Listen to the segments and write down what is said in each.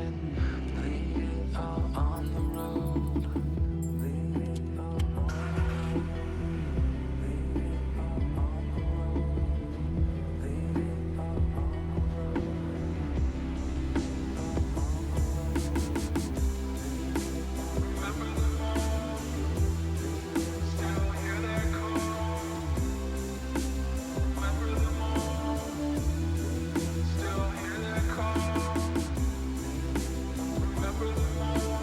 sunset, leave it all on the road. Leave it all on the road. Leave it all on the road. Leave it all on the road. Remember them all, still hear their call. Remember them all, still hear their call. Remember them all,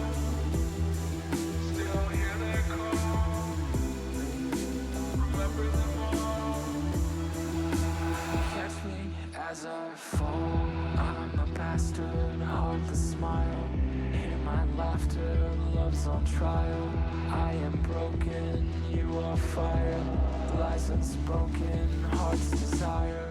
still hear their call. Remember them all. Catch me as I fall. I'm a bastard, heartless smile. Hear my laughter, love's on trial. I am broken, you are fire. Lies unspoken, heart's desire.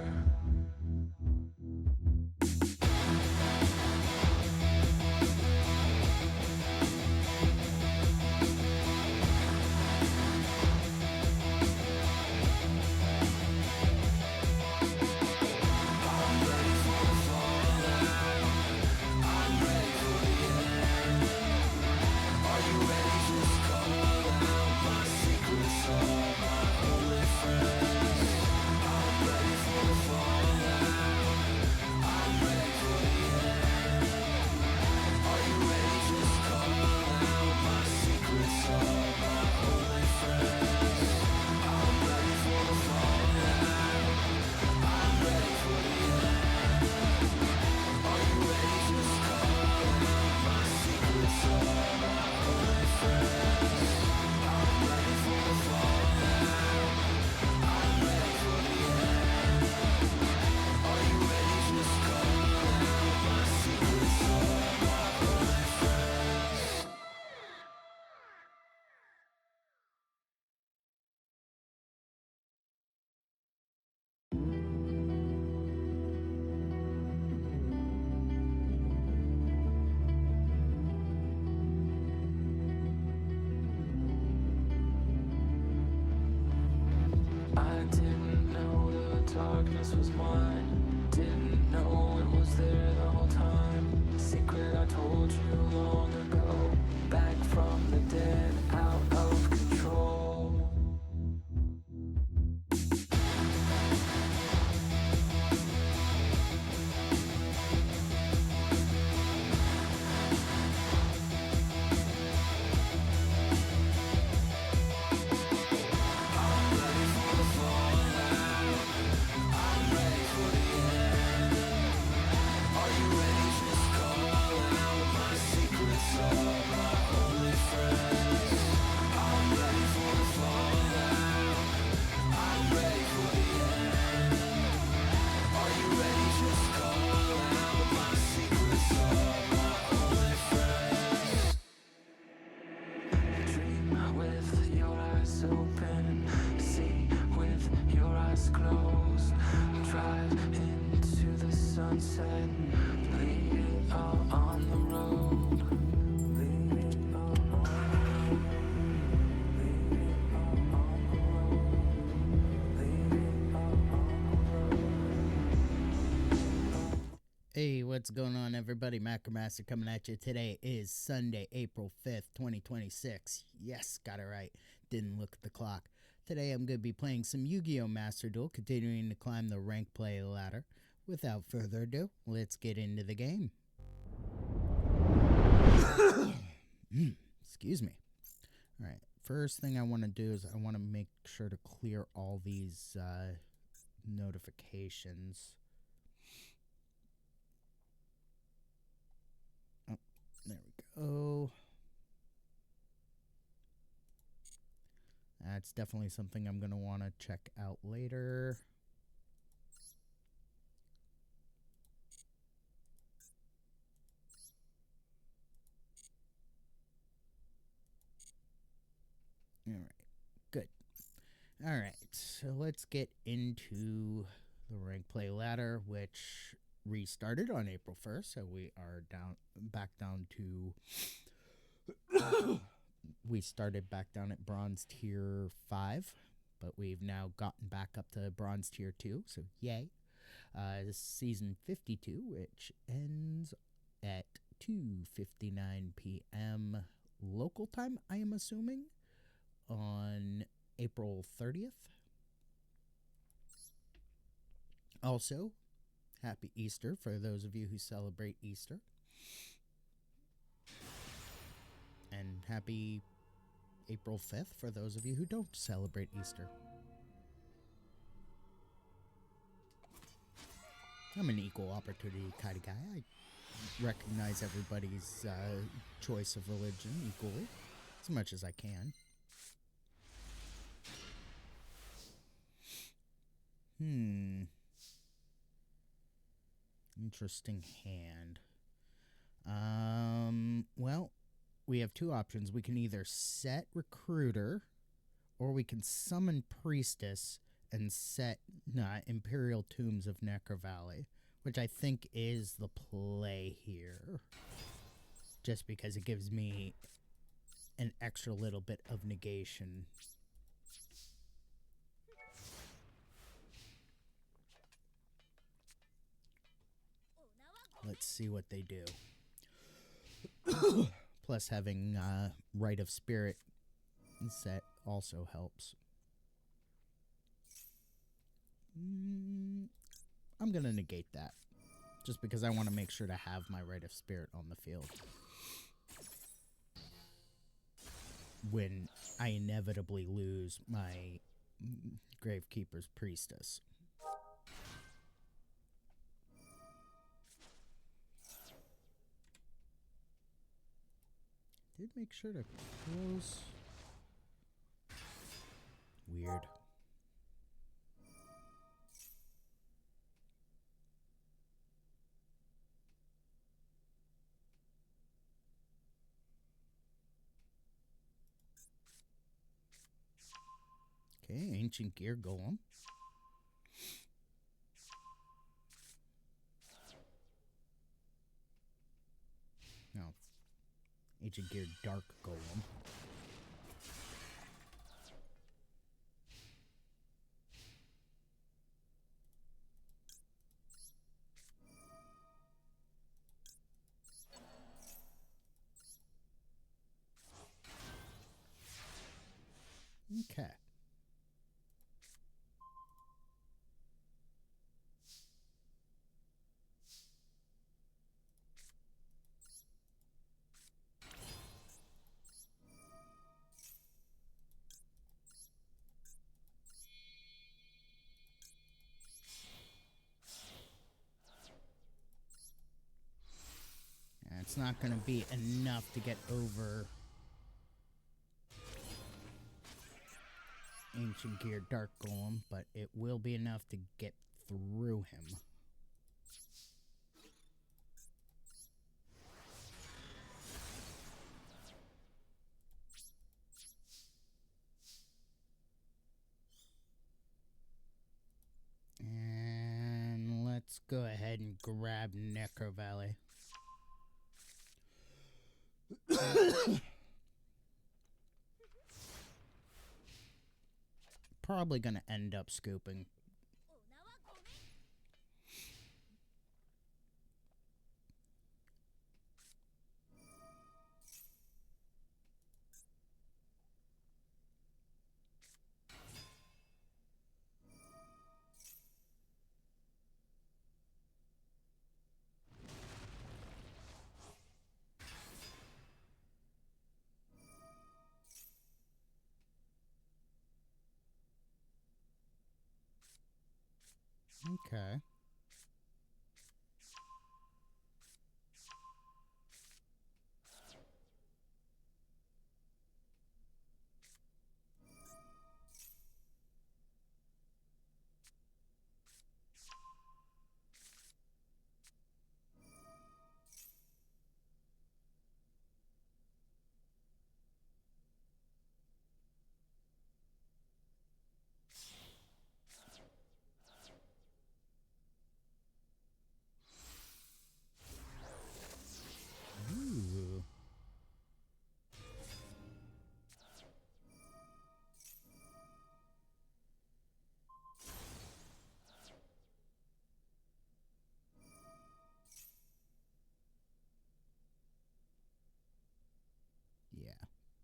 I didn't know the darkness was mine. Didn't know it was there the whole time. Secret I told you long ago. Back from the dead, out of control. Dream with your eyes open, see with your eyes closed. Drive into the sunset, leave it all on the road. Leave it all on the road. Leave it all on the road. Leave it all on the road. Hey, what's going on, everybody? Macromaster coming at you. Today is Sunday, April 5th, 2026. Yes, got it right. Didn't look at the clock. Today I'm going to be playing some Yu-Gi-Oh! Master Duel, continuing to climb the rank play ladder. Without further ado, let's get into the game. Excuse me. Alright, first thing I want to do is I want to make sure to clear all these notifications. Oh, there we go. That's definitely something I'm going to want to check out later. Alright, good. Alright, so let's get into the rank play ladder, which restarted on April 1st. So we are back down to we started back down at bronze tier 5, but we've now gotten back up to bronze tier 2, so yay. This is season 52, which ends at 2:59 p.m. local time, I am assuming, on April 30th. Also, happy Easter for those of you who celebrate Easter. And happy April 5th for those of you who don't celebrate Easter. I'm an equal opportunity kind of guy. I recognize everybody's choice of religion equally, as much as I can. Interesting hand. Well, we have two options. We can either set Recruiter, or we can summon Priestess and set Imperial Tombs of Necro Valley, which I think is the play here. Just because it gives me an extra little bit of negation. Let's see what they do. Plus having Rite of Spirit set also helps. I'm going to negate that. Just because I want to make sure to have my Rite of Spirit on the field. When I inevitably lose my Gravekeeper's Priestess. Did make sure to close. Weird. Okay, Ancient Gear Golem. No. Ancient Gear Dark Golem. Okay. It's not going to be enough to get over Ancient Gear Dark Golem, but it will be enough to get through him. And let's go ahead and grab Necro Valley. Probably going to end up scooping. Okay.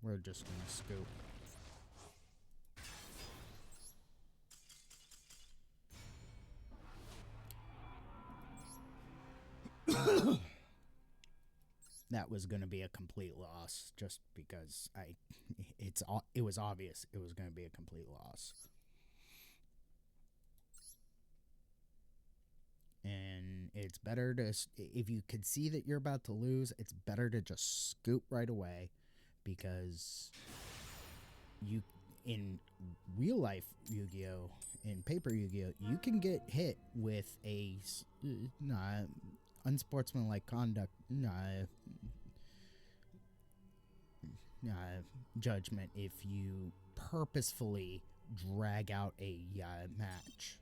We're just gonna scoop. That was gonna be a complete loss, just because it was obvious it was gonna be a complete loss. And it's better to, if you could see that you're about to lose, it's better to just scoop right away, because you, in real life Yu-Gi-Oh, in paper Yu-Gi-Oh, you can get hit with a unsportsmanlike conduct judgment if you purposefully drag out a match.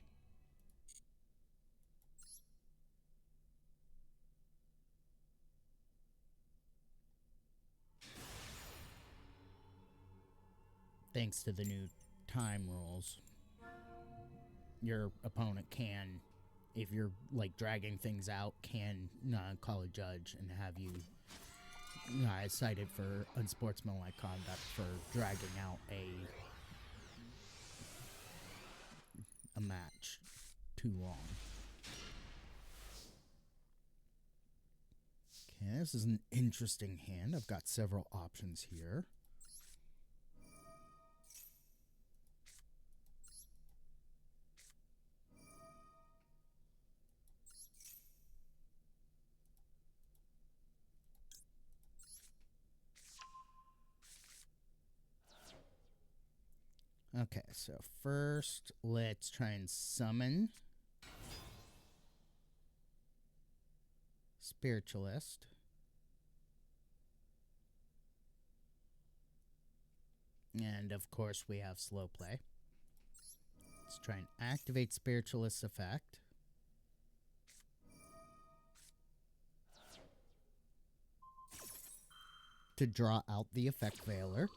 Thanks to the new time rules, your opponent can, if you're like dragging things out, can call a judge and have you cited for unsportsmanlike conduct for dragging out a match too long. Okay, this is an interesting hand. I've got several options here. Okay, so first let's try and summon Spiritualist. And of course we have slow play. Let's try and activate Spiritualist's effect. To draw out the effect veiler.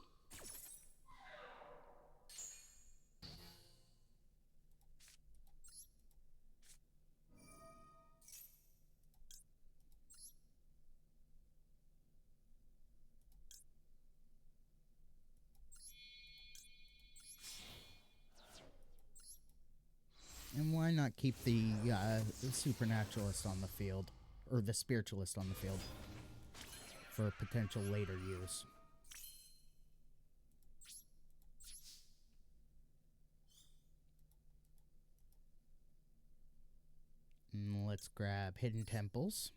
And why not keep the Supernaturalist on the field, or the Spiritualist on the field, for potential later use? And let's grab Hidden Temples.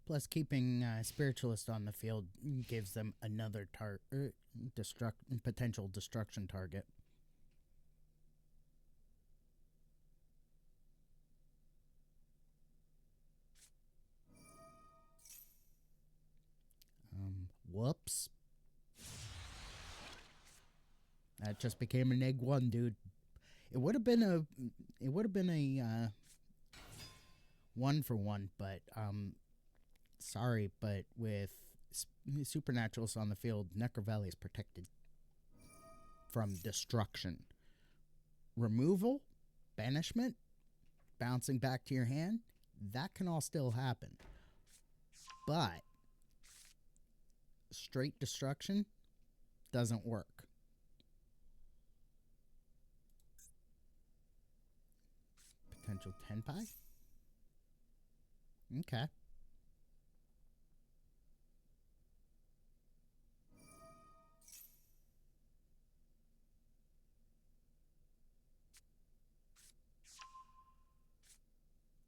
Plus, keeping Spiritualist on the field gives them another potential destruction target. Whoops. That just became an egg 1, dude. It would have been a 1-for-1, but sorry, but with Supernaturals on the field, Necro Valley is protected from destruction. Removal, banishment, bouncing back to your hand, that can all still happen. But straight destruction doesn't work. Potential Tenpai? Okay.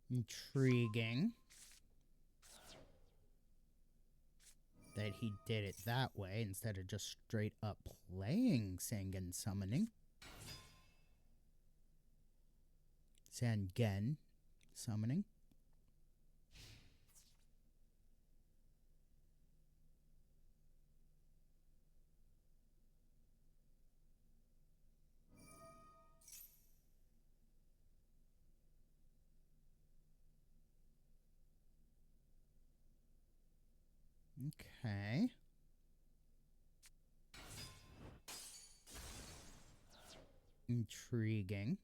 Intriguing that he did it that way instead of just straight up playing Sangen Summoning. Sangen Summoning. Okay. Intriguing.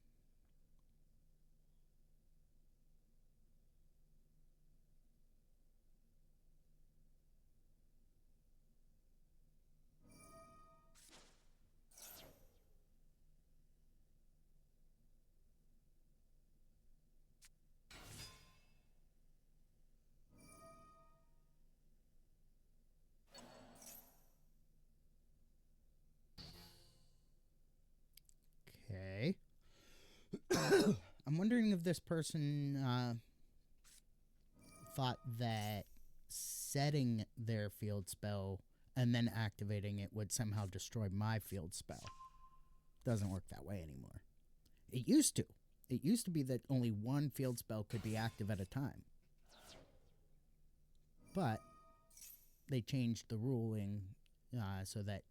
Okay. I'm wondering if this person thought that setting their field spell and then activating it would somehow destroy my field spell. Doesn't work that way anymore. It used to. It used to be that only one field spell could be active at a time. But they changed the ruling so that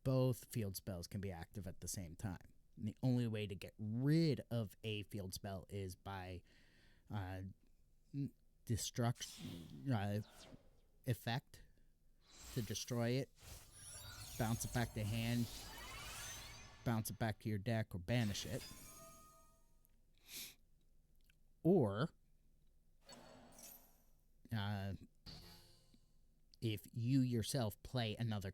both field spells can be active at the same time. And the only way to get rid of a field spell is by destruction effect to destroy it, bounce it back to hand, bounce it back to your deck, or banish it. Or if you yourself play another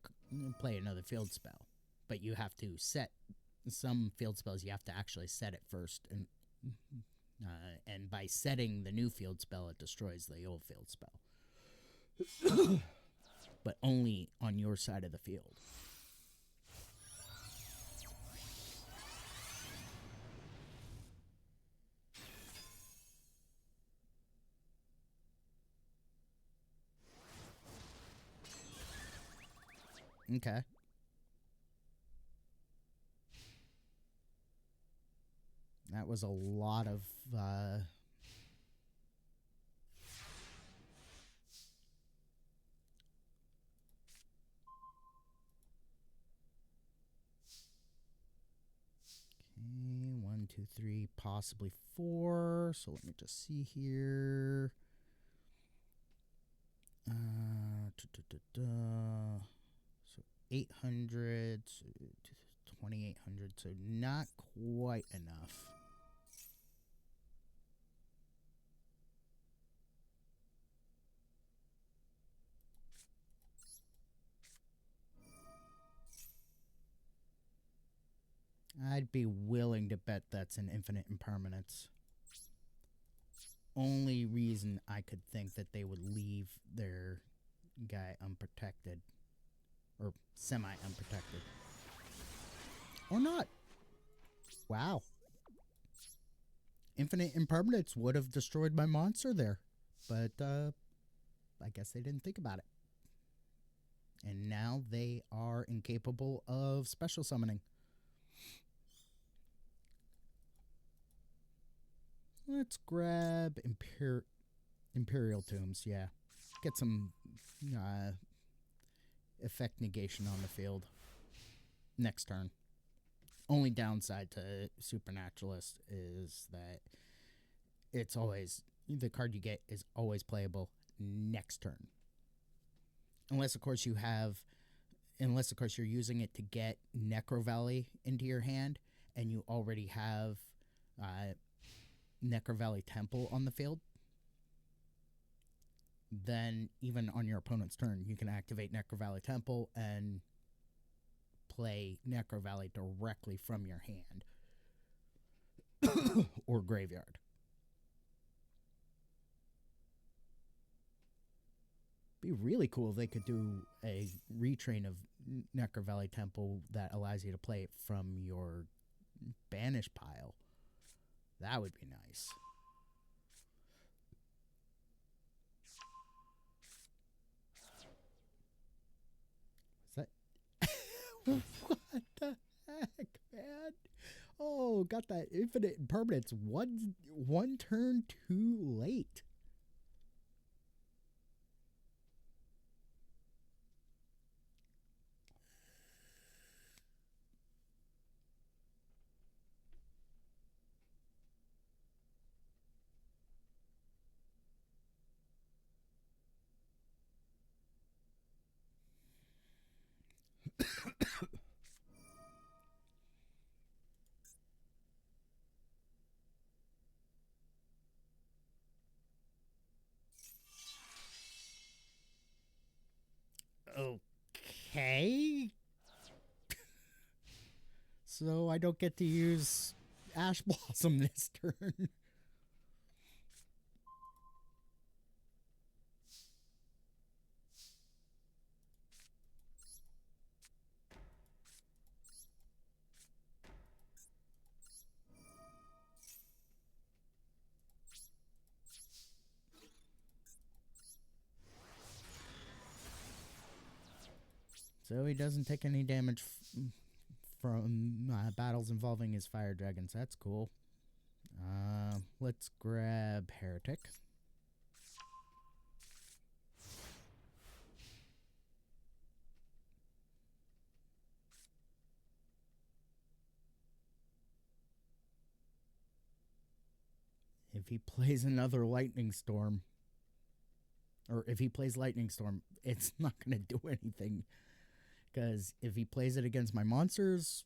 field spell, but you have to set some field spells. You have to actually set it first, and by setting the new field spell, it destroys the old field spell, but only on your side of the field. Okay. That was a lot of okay, 1, 2, 3, possibly 4. So let me just see here. So 800, so 2,800, so not quite enough. I'd be willing to bet that's an infinite impermanence. Only reason I could think that they would leave their guy unprotected, or semi-unprotected. Or not. Wow. Infinite impermanence would have destroyed my monster there. But I guess they didn't think about it. And now they are incapable of special summoning. Let's grab Imperial Tombs, yeah. Get some effect negation on the field next turn. Only downside to Supernaturalist is that it's always, the card you get is always playable next turn. Unless of course you're using it to get Necro Valley into your hand and you already have Necro Valley Temple on the field. Then even on your opponent's turn, you can activate Necro Valley Temple and play Necro Valley directly from your hand or graveyard. Be really cool if they could do a retrain of Necro Valley Temple that allows you to play it from your banish pile. That would be nice. Is that what the heck, man? Oh, got that infinite impermanence one turn too late. Okay. So I don't get to use Ash Blossom this turn. So he doesn't take any damage from battles involving his fire dragons. That's cool. Let's grab Heretic. If he plays another Lightning Storm, or if he plays Lightning Storm, it's not going to do anything. Because if he plays it against my monsters,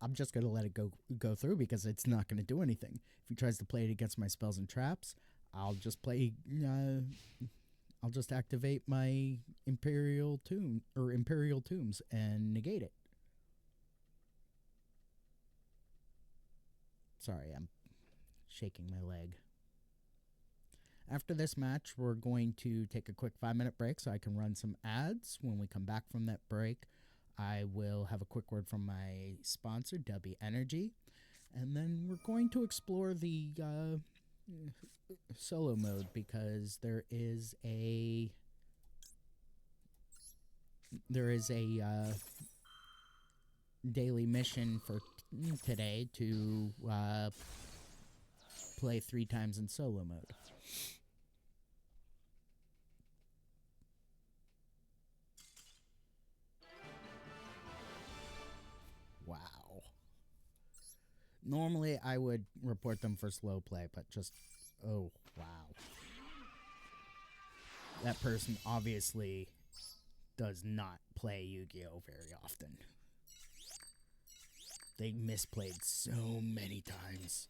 I'm just going to let it go through because it's not going to do anything. If he tries to play it against my spells and traps, I'll just I'll just activate my Imperial Tombs and negate it. Sorry, I'm shaking my leg. After this match, we're going to take a quick 5-minute break so I can run some ads. When we come back from that break, I will have a quick word from my sponsor, W Energy, and then we're going to explore the solo mode because there is a daily mission for today to play 3 times in solo mode. Wow. Normally I would report them for slow play, but just, oh, wow. That person obviously does not play Yu-Gi-Oh! Very often. They misplayed so many times.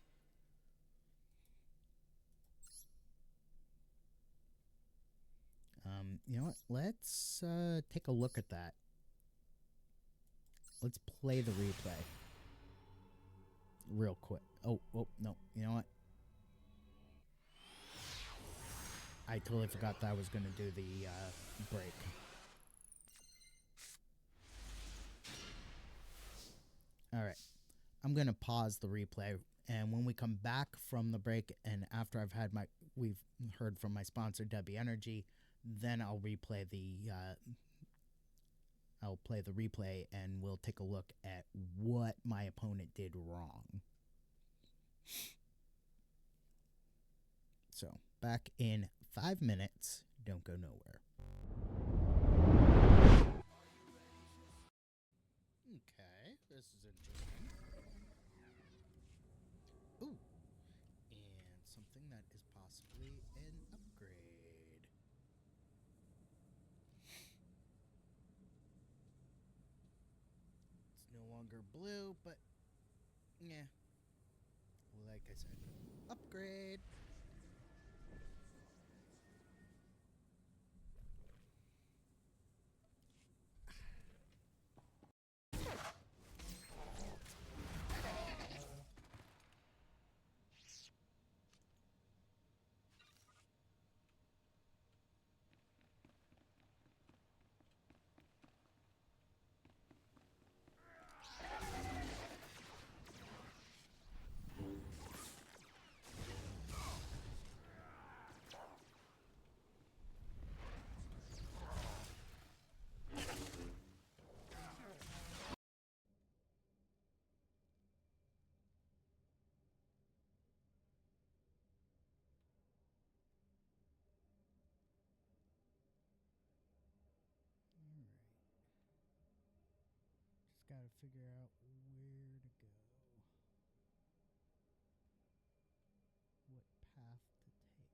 You know what? Let's take a look at that. Let's play the replay. Real quick. Oh, no. You know what? I totally forgot that I was going to do the break. Alright. I'm going to pause the replay, and when we come back from the break, and after we've heard from my sponsor, W Energy, then I'll replay I'll play the replay, and we'll take a look at what my opponent did wrong. So, back in 5 minutes. Don't go nowhere. Okay, this is interesting. Ooh, and something that is possibly an upgrade. It's no longer blue, but yeah, like I said, upgrade. Just gotta figure out where to go. What path to take.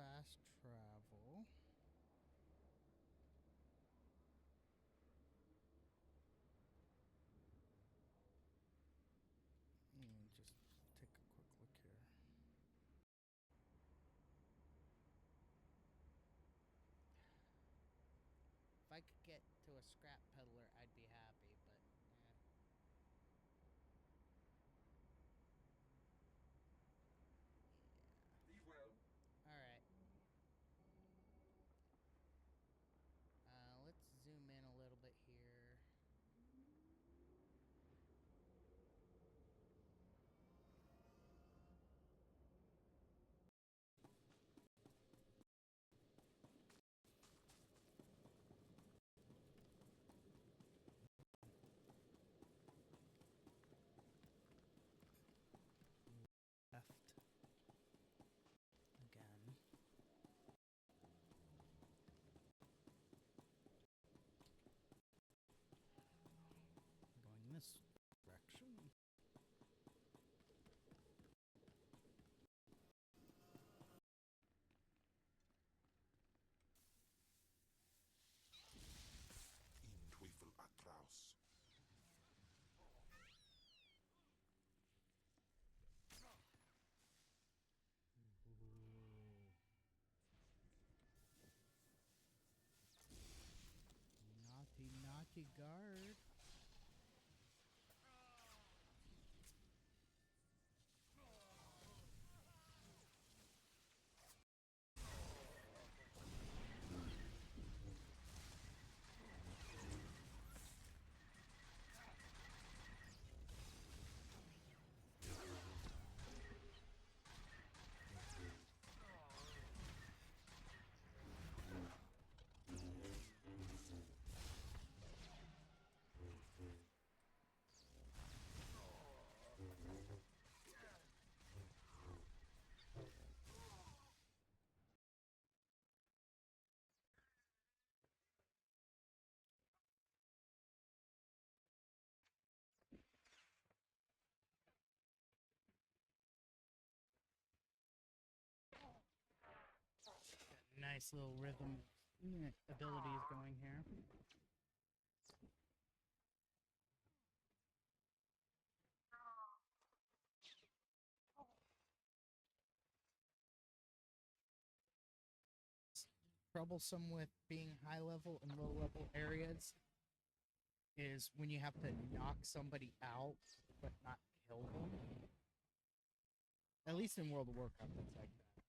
fast travel. Just take a quick look here. If I could get to a scrap peddler, I'd be happy, but Be well. alright. Let's zoom in a little bit here. Left. Again. Going this direction. In Teufel Atraus. Naughty, naughty guard. Nice little rhythm abilities going here. Troublesome with being high level and low level areas is when you have to knock somebody out but not kill them. At least in World of Warcraft, it's like that.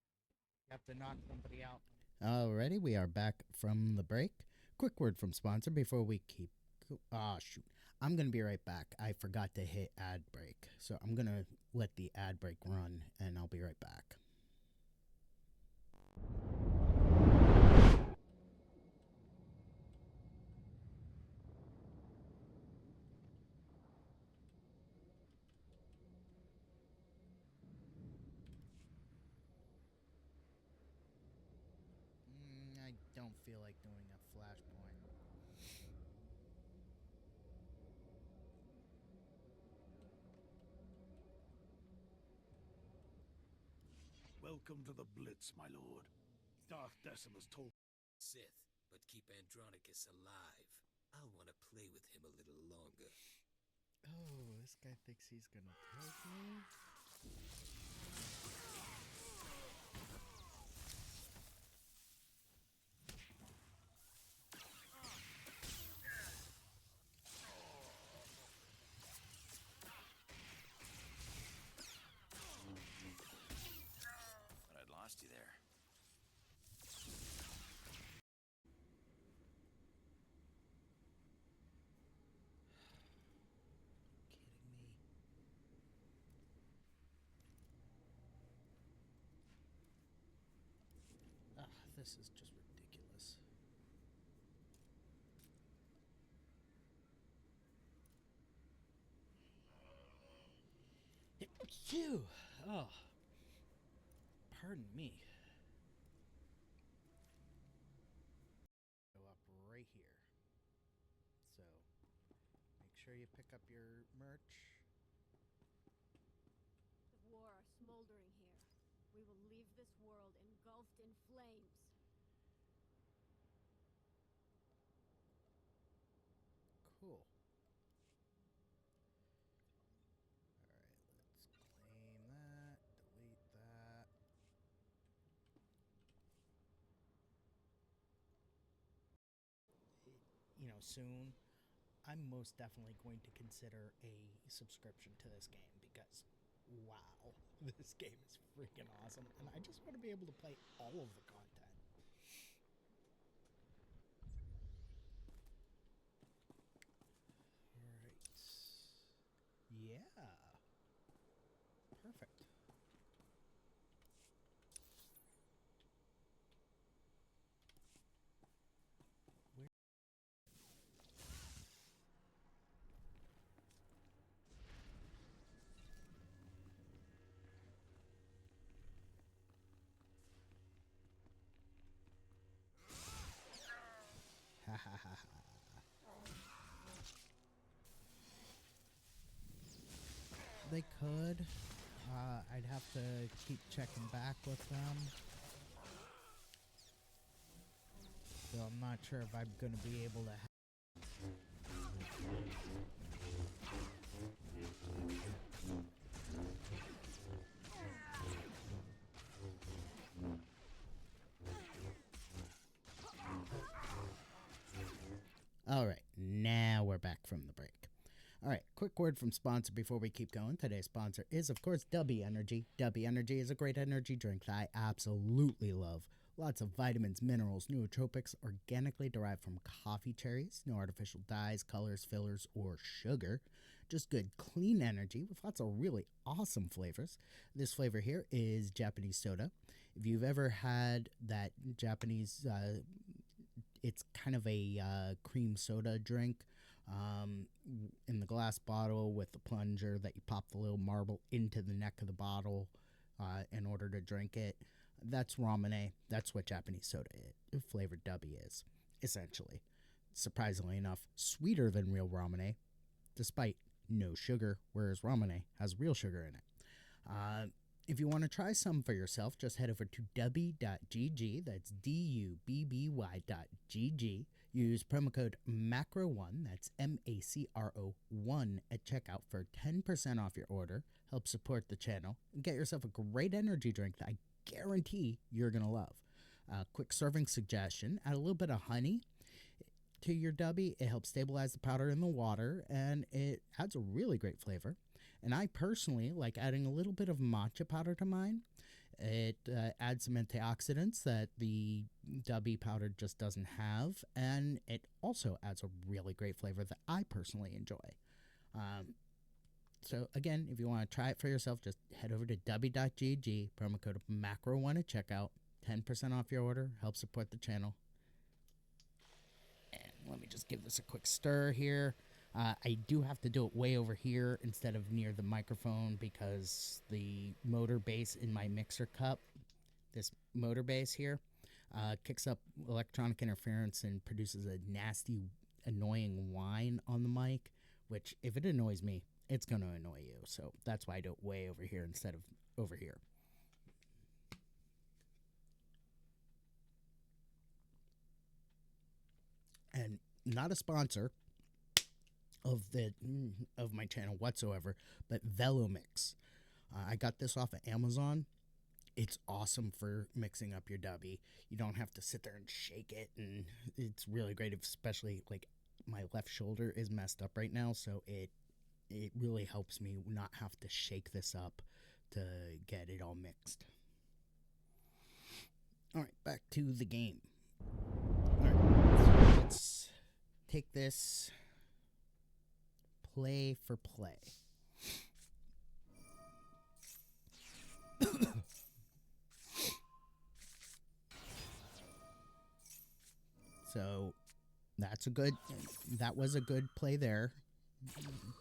You have to knock somebody out. Alrighty, we are back from the break. Quick word from sponsor before we keep. Shoot. I'm going to be right back. I forgot to hit ad break. So I'm going to let the ad break run and I'll be right back. I don't feel like doing a flashpoint. Welcome to the Blitz, my lord. Darth Decimus told Sith, but keep Andronicus alive. I'll want to play with him a little longer. Oh, this guy thinks he's gonna take me? But I'd lost you there. Kidding me? This is just ridiculous. Phew! Oh. Pardon me. Go up right here. So, make sure you pick up your merch. The war are smoldering here. We will leave this world in engulfed in flames. Cool. Alright, let's claim that. Delete that. You know, soon, I'm most definitely going to consider a subscription to this game because, wow, this game is freaking awesome. And I just want to be able to play all of the content. Alright. Yeah. Perfect. Where? Ha ha ha ha. They could. I'd have to keep checking back with them. So I'm not sure if I'm going to be able to. All right, now we're back from the break. All right, quick word from sponsor before we keep going. Today's sponsor is, of course, W Energy. W Energy is a great energy drink that I absolutely love. Lots of vitamins, minerals, nootropics, organically derived from coffee cherries. No artificial dyes, colors, fillers, or sugar. Just good, clean energy with lots of really awesome flavors. This flavor here is Japanese soda. If you've ever had that Japanese, it's kind of a cream soda drink in the glass bottle with the plunger that you pop the little marble into the neck of the bottle in order to drink it. That's ramune. That's what Japanese soda flavored W is, essentially. Surprisingly enough, sweeter than real ramune, despite no sugar, whereas ramune has real sugar in it. If you want to try some for yourself, just head over to dubby.gg. That's DUBBY.gg. Use promo code MACRO1, that's MACRO1 at checkout for 10% off your order. Help support the channel and get yourself a great energy drink that I guarantee you're going to love. Quick serving suggestion, add a little bit of honey to your Dubby. It helps stabilize the powder in the water and it adds a really great flavor. And I personally like adding a little bit of matcha powder to mine. It adds some antioxidants that the Dubby powder just doesn't have, and it also adds a really great flavor that I personally enjoy. So again, if you want to try it for yourself, just head over to dubby.gg, promo code MACRO1 at checkout, 10% off your order, help support the channel. And let me just give this a quick stir here. I do have to do it way over here instead of near the microphone because the motor base in my mixer cup, this motor base here, kicks up electronic interference and produces a nasty, annoying whine on the mic, which if it annoys me, it's going to annoy you. So that's why I do it way over here instead of over here. And not a sponsor of my channel whatsoever, but Velomix. I got this off of Amazon. It's awesome for mixing up your Dubby. You don't have to sit there and shake it, and it's really great, especially like my left shoulder is messed up right now, so it really helps me not have to shake this up to get it all mixed. All right, back to the game. All right, so let's take this play for play. So that was a good play there.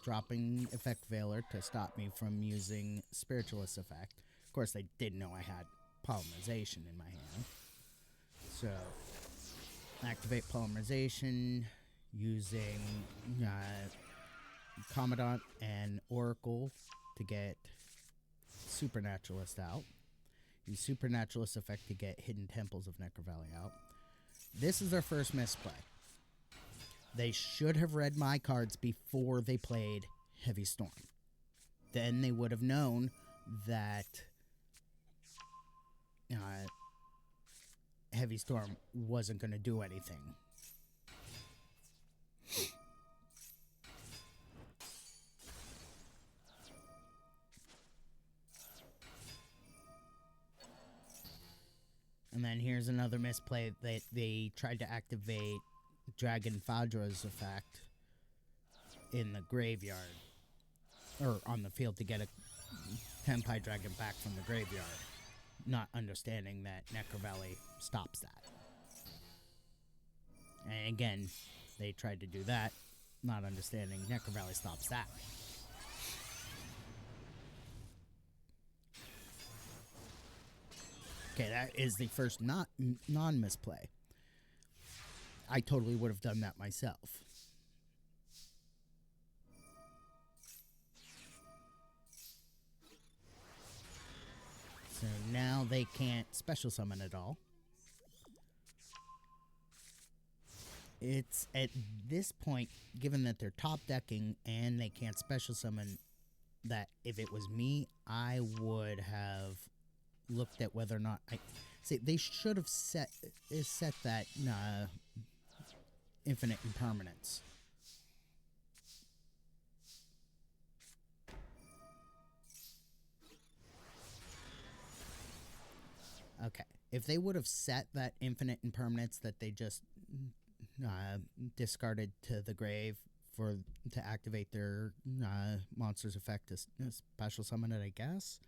Dropping Effect Veiler to stop me from using Spiritualist Effect. Of course, they didn't know I had Polymerization in my hand. So, activate Polymerization using Commandant and Oracle to get Supernaturalist out. Use Supernaturalist effect to get Hidden Temples of Necro Valley out. This is their first misplay. They should have read my cards before they played Heavy Storm. Then they would have known that Heavy Storm wasn't going to do anything. And then here's another misplay. They tried to activate Dragon Fadra's effect in the graveyard. Or on the field to get a Tenpai Dragon back from the graveyard. Not understanding that Necro Valley stops that. And again, they tried to do that. Not understanding Necro Valley stops that. Okay, that is the first non-misplay. I totally would have done that myself. So now they can't special summon at all. It's at this point, given that they're top decking and they can't special summon, that if it was me, I would have looked at whether or not see they should have set that infinite impermanence. Okay, if they would have set that infinite impermanence that they just discarded to the grave to activate their monster's effect to special summon it, I guess,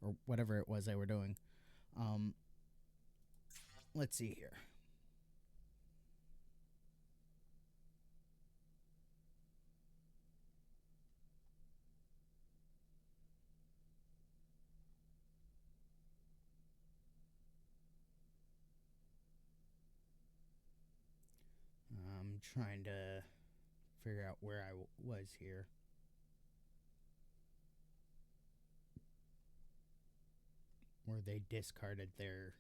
or whatever it was they were doing. Let's see here. I'm trying to figure out where I was here. Where they discarded their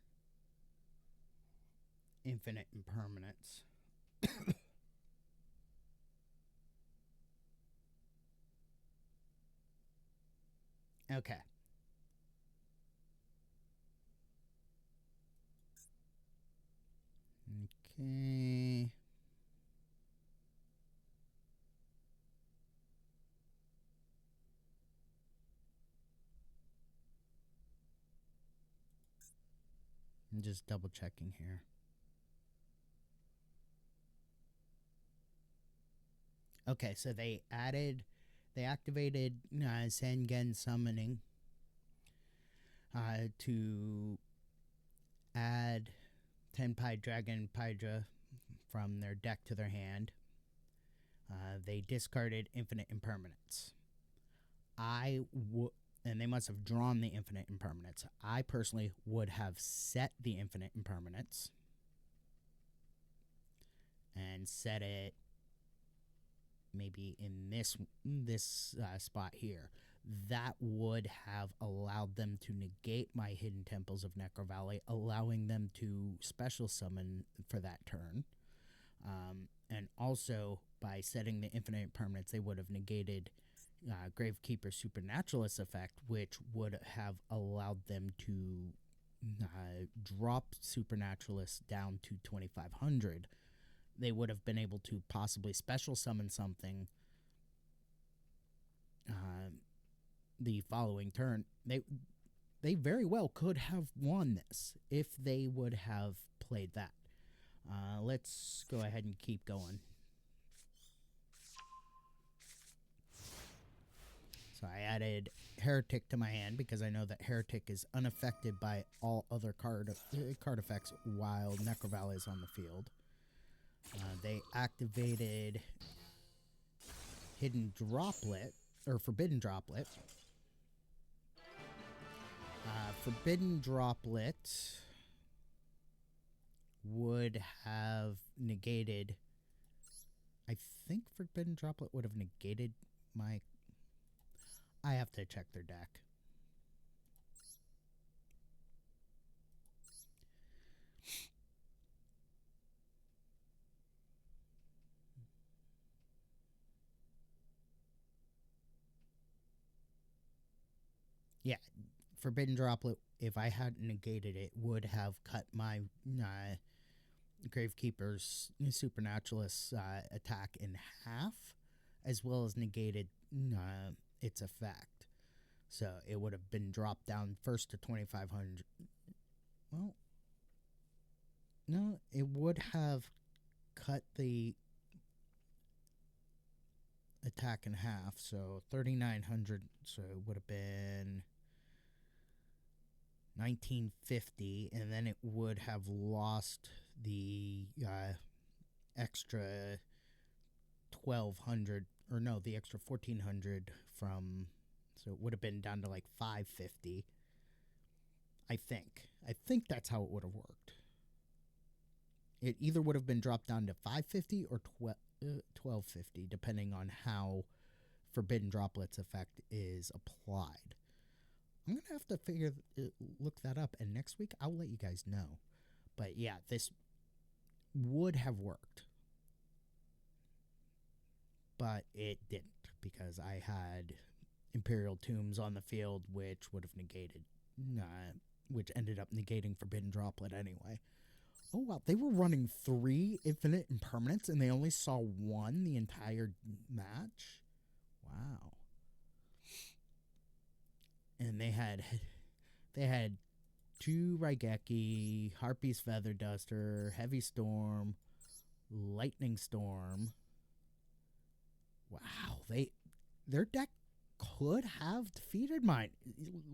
infinite impermanence. Okay. Okay. I'm just double checking here. Okay, so they activated Sengen summoning to add Tenpai Dragon Pydra from their deck to their hand. They discarded Infinite Impermanence. And they must have drawn the Infinite Impermanence. I personally would have set the Infinite Impermanence and set it maybe in this spot here. That would have allowed them to negate my Hidden Temples of Necro Valley, allowing them to special summon for that turn. And also, by setting the Infinite Impermanence, they would have negated Gravekeeper's Supernaturalist effect, which would have allowed them to drop Supernaturalist down to 2,500. They would have been able to possibly special summon something the following turn. They very well could have won this if they would have played that. Let's go ahead and keep going. So I added Heretic to my hand because I know that Heretic is unaffected by all other card effects while Necro Valley is on the field. They activated Hidden Droplet, or Forbidden Droplet. Forbidden Droplet would have negated... I think Forbidden Droplet would have negated my... I have to check their deck. Yeah, Forbidden Droplet, if I hadn't negated it, would have cut my Gravekeeper's Supernaturalist attack in half, as well as negated its effect. So it would have been dropped down first to 2,500. Well, no, it would have cut the attack in half. So 3,900. So it would have been 1,950, and then it would have lost the extra 1,200, or no, the extra 1,400 from. So it would have been down to like 550. I think that's how it would have worked. It either would have been dropped down to 550 or 1,250, depending on how Forbidden Droplet's effect is applied. I'm going to have to look that up, and next week I'll let you guys know. But yeah, this would have worked. But it didn't, because I had Imperial Tombs on the field, which would have negated, which ended up negating Forbidden Droplet anyway. Oh wow, they were running 3 infinite impermanents, and they only saw 1 the entire match? Wow. And they had 2 Raigeki, Harpy's Feather Duster, Heavy Storm, Lightning Storm. Wow, their deck could have defeated mine.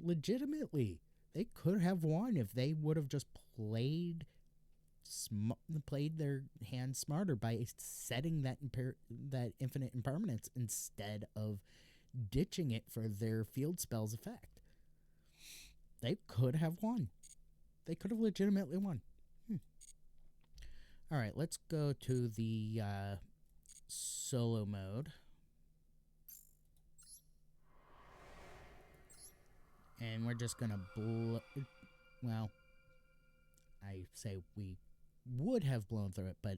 Legitimately, they could have won if they would have just played their hand smarter by setting that infinite impermanence instead of ditching it for their field spell's effect. They could have won. They could have legitimately won. All right, let's go to the solo mode. And we're just going to well, I say we would have blown through it, but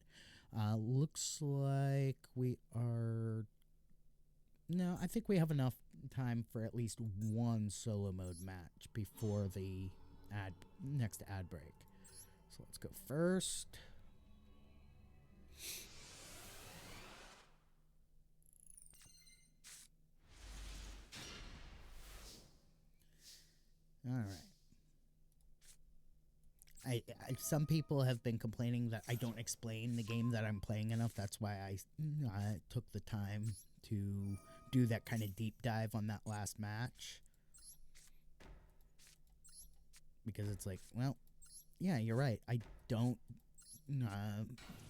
looks like we are... No, I think we have enough time for at least one solo mode match before the next ad break. So let's go first. All right. Some people have been complaining that I don't explain the game that I'm playing enough. That's why I took the time to do that kind of deep dive on that last match. Because it's like, well, yeah, you're right. I don't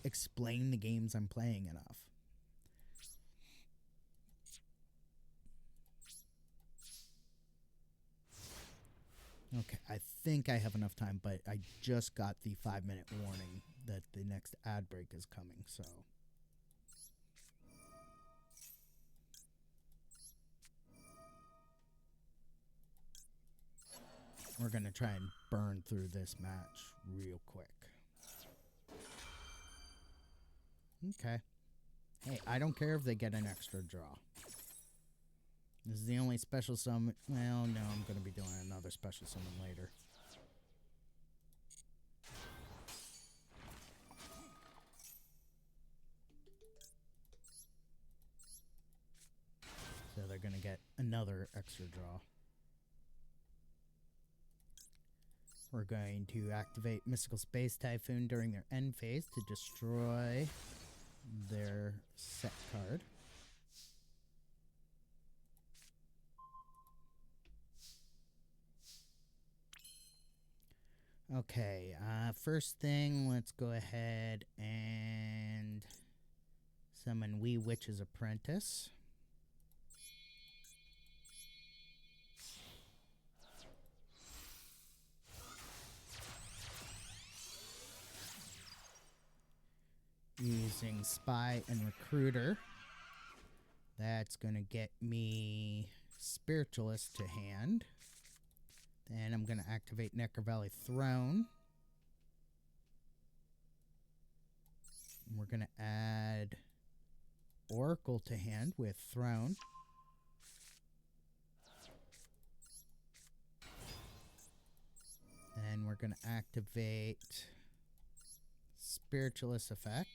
explain the games I'm playing enough. Okay, I think I have enough time, but I just got the 5-minute warning that the next ad break is coming, so... We're going to try and burn through this match real quick. Okay. Hey, I don't care if they get an extra draw. This is the only special summon. Well, no, I'm going to be doing another special summon later. So they're going to get another extra draw. We're going to activate Mystical Space Typhoon during their end phase to destroy their set card. Okay, first thing, let's go ahead and summon Wee Witch's Apprentice. Using Spy and Recruiter. That's going to get me Spiritualist to hand. Then I'm going to activate Necker Valley Throne. We're going to add Oracle to hand with Throne. going to activate Spiritualist Effect.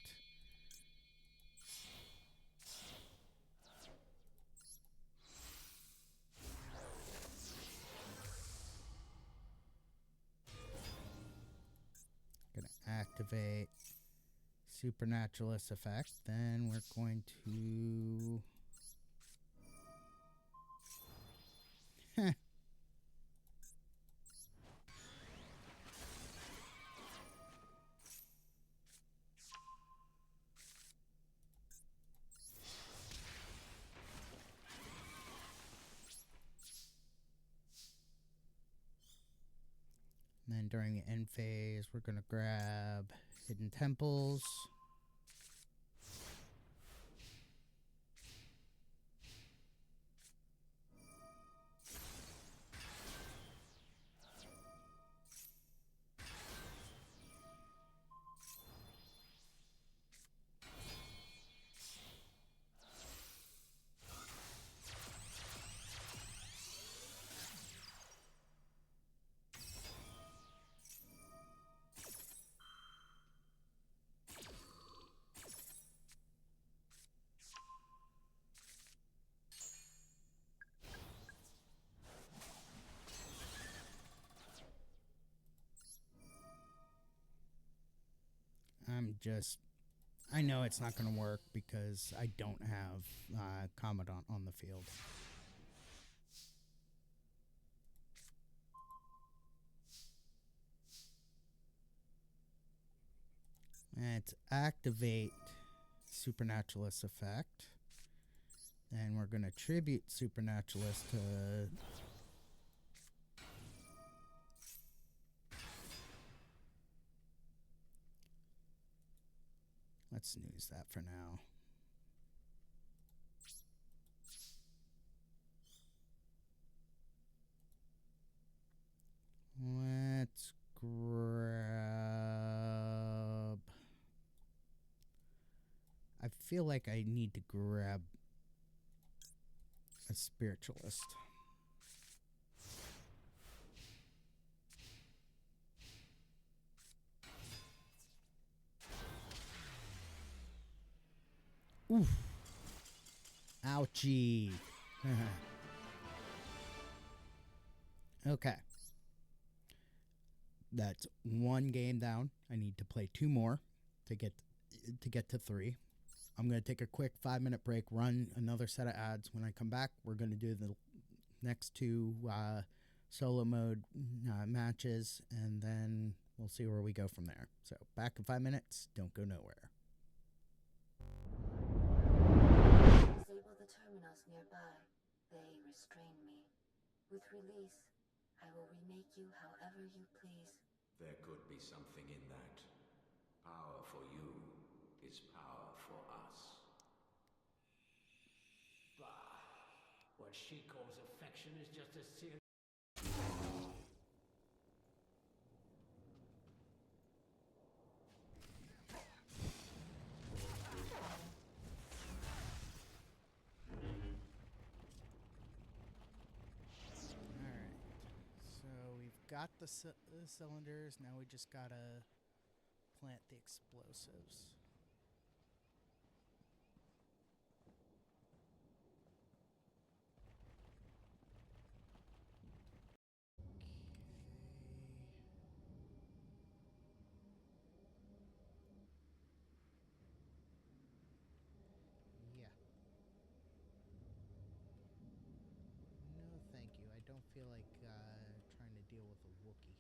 Going to activate Supernaturalist Effect. Then we're going to... And then during the end phase, we're going to grab Hidden Temples. I know it's not going to work because I don't have Commandant on the field. Let's activate Supernaturalist Effect. Then we're going to tribute Supernaturalist to... Let's snooze that for now. Let's grab... I feel like I need to grab a Spiritualist. Oof. Ouchie. Okay. That's one game down. I need to play 2 more to get to 3. I'm going to take a quick 5-minute break, run another set of ads. When I come back, we're going to do the next 2 solo mode matches, and then we'll see where we go from there. So back in 5 minutes. Don't go nowhere. Disable the terminals nearby. They restrain me. With release, I will remake you however you please. There could be something in that. Power for you is power for us. Bah. What she calls affection is just a serious... Got the cylinders. Now we just gotta plant the explosives. Yeah. No, thank you. I don't feel like trying to deal with a Wookiee.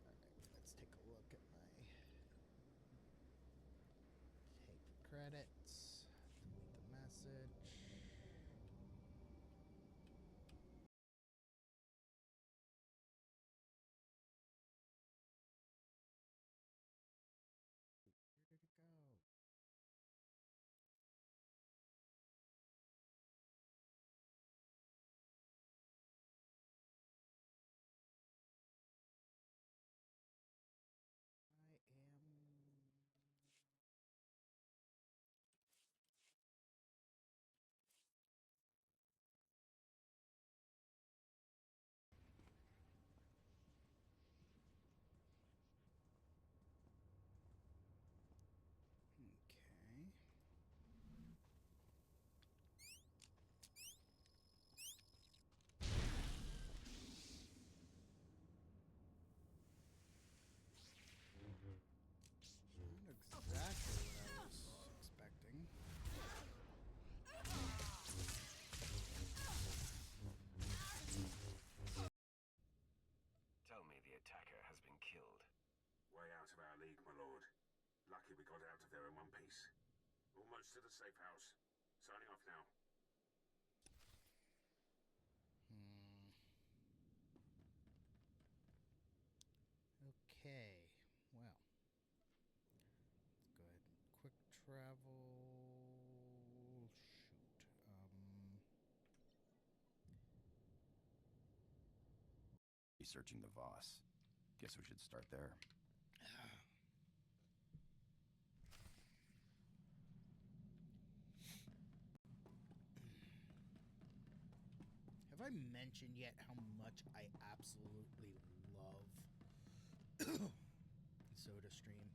Alright, let's take a look at my... Take the credits. Delete the message. Where did it go? League, my lord. Lucky we got out of there in one piece. Almost to the safe house. Signing off now. Okay, well, let's go ahead and quick travel. Shoot. Researching the Voss. Guess we should start there. Have I mentioned yet how much I absolutely love SodaStream?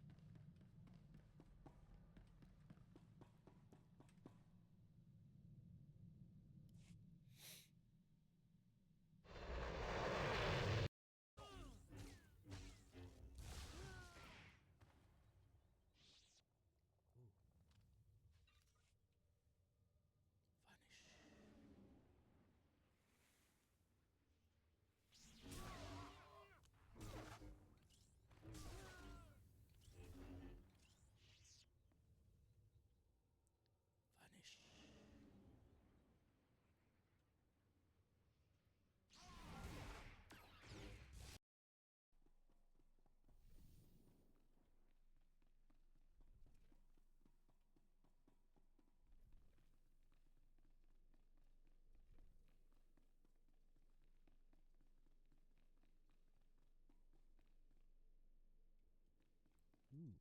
Vanish. Ooh.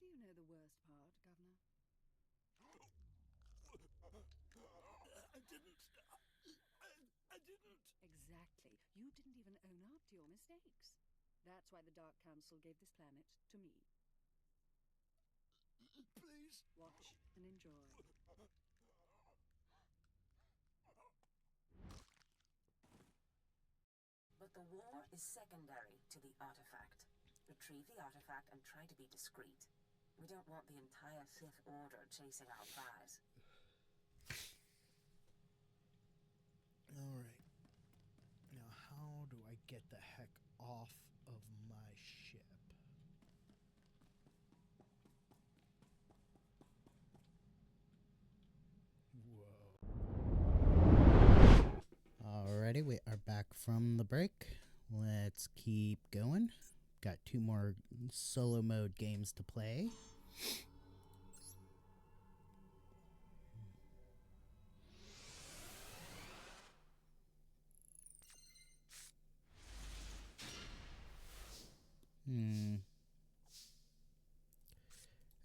Do you know the worst part, Governor? I didn't. I didn't. Exactly. You didn't even own up to your mistakes. That's why the Dark Council gave this planet to me. Please. Watch and enjoy. But the war is secondary to the artifact. Retrieve the artifact and try to be discreet. We don't want the entire Fifth Order chasing our prize. Alright. Now, how do I get the heck off of my ship? Whoa. Alrighty, we are back from the break. Let's keep going. Got 2 more solo mode games to play.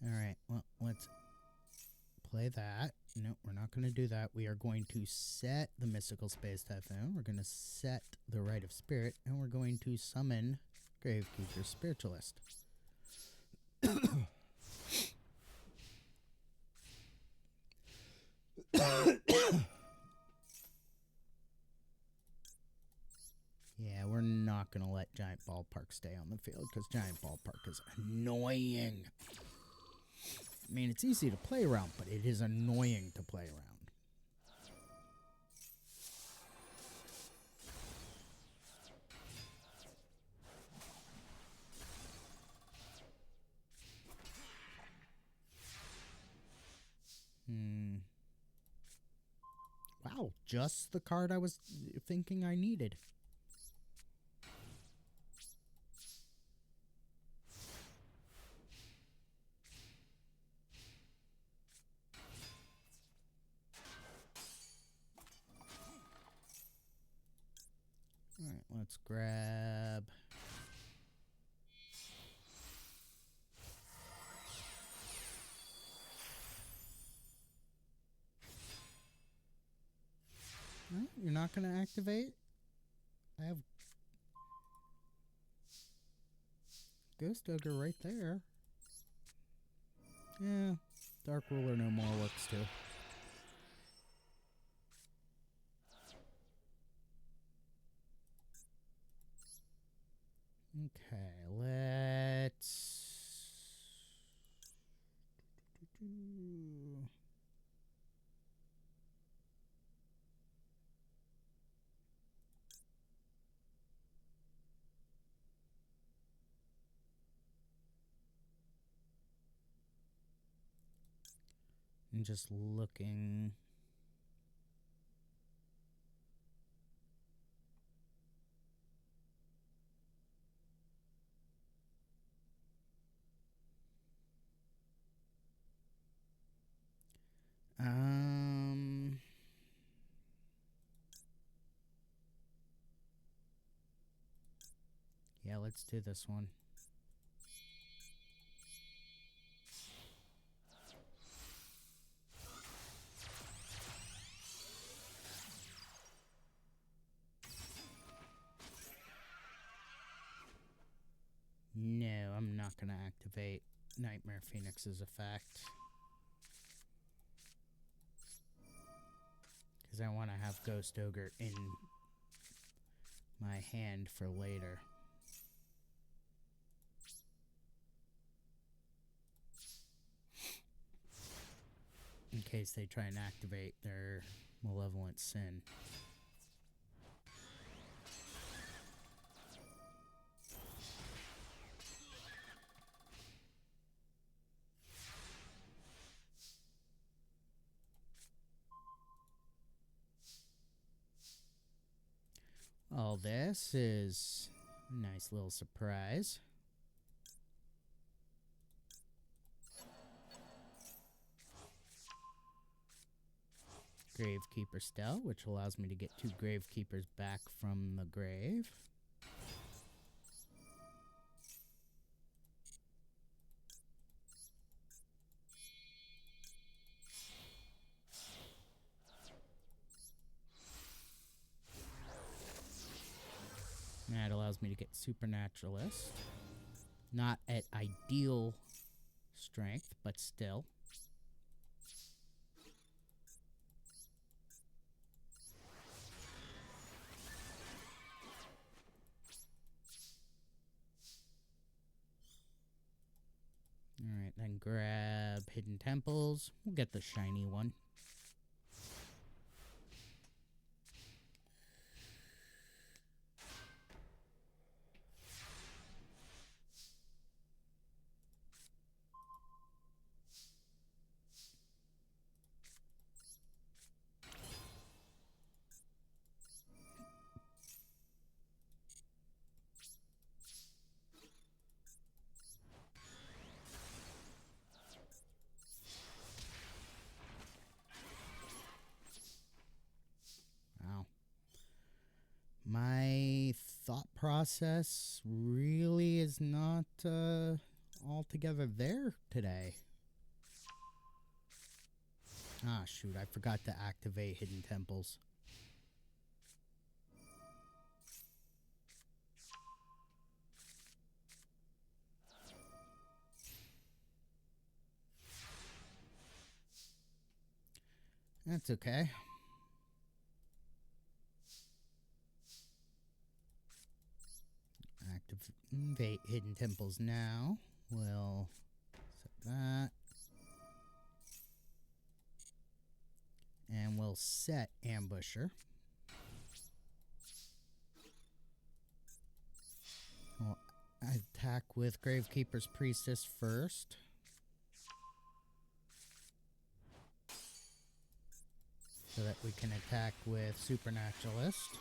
Alright, well, let's play that. No, we're not going to do that. We are going to set the Mystical Space Typhoon. We're going to set the Rite of Spirit. And we're going to summon Gravekeeper Spiritualist. Yeah, we're not going to let Giant Ballpark stay on the field because Giant Ballpark is annoying. I mean, it's easy to play around, but it is annoying to play around. Wow, just the card I was thinking I needed. Alright, let's grab... No, you're not going to activate? I have Ghost Ogre right there. Yeah, Dark Ruler no more works too. Okay, let's... I'm just looking. Yeah, let's do this one. No, I'm not going to activate Nightmare Phoenix's effect. Because I want to have Ghost Ogre in my hand for later. In case they try and activate their Malevolent Sin. All this is a nice little surprise. Gravekeeper Stell, which allows me to get 2 Gravekeepers back from the grave. That allows me to get Supernaturalist. Not at ideal strength, but still. Alright, then grab Hidden Temples. We'll get the shiny one. Wow. My thought process really is not altogether there today. Ah, shoot, I forgot to activate Hidden Temples. That's okay. Activate Hidden Temples now. We'll set that. And we'll set Ambusher. We'll attack with Gravekeeper's Priestess first. So that we can attack with Supernaturalist.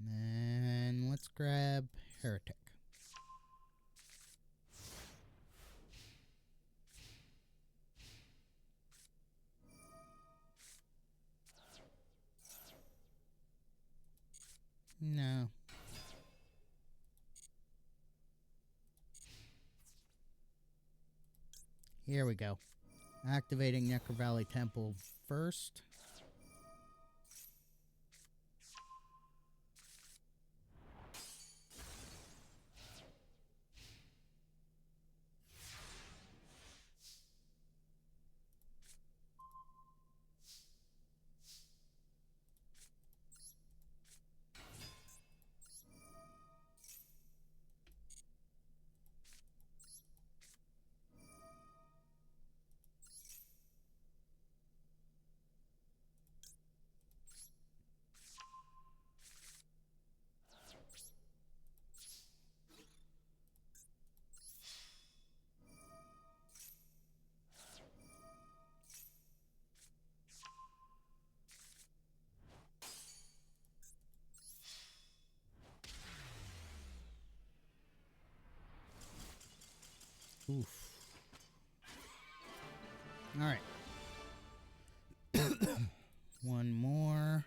And then let's grab Heretic. No. Here we go. Activating Necro Valley Temple first. Oof. Alright. One more.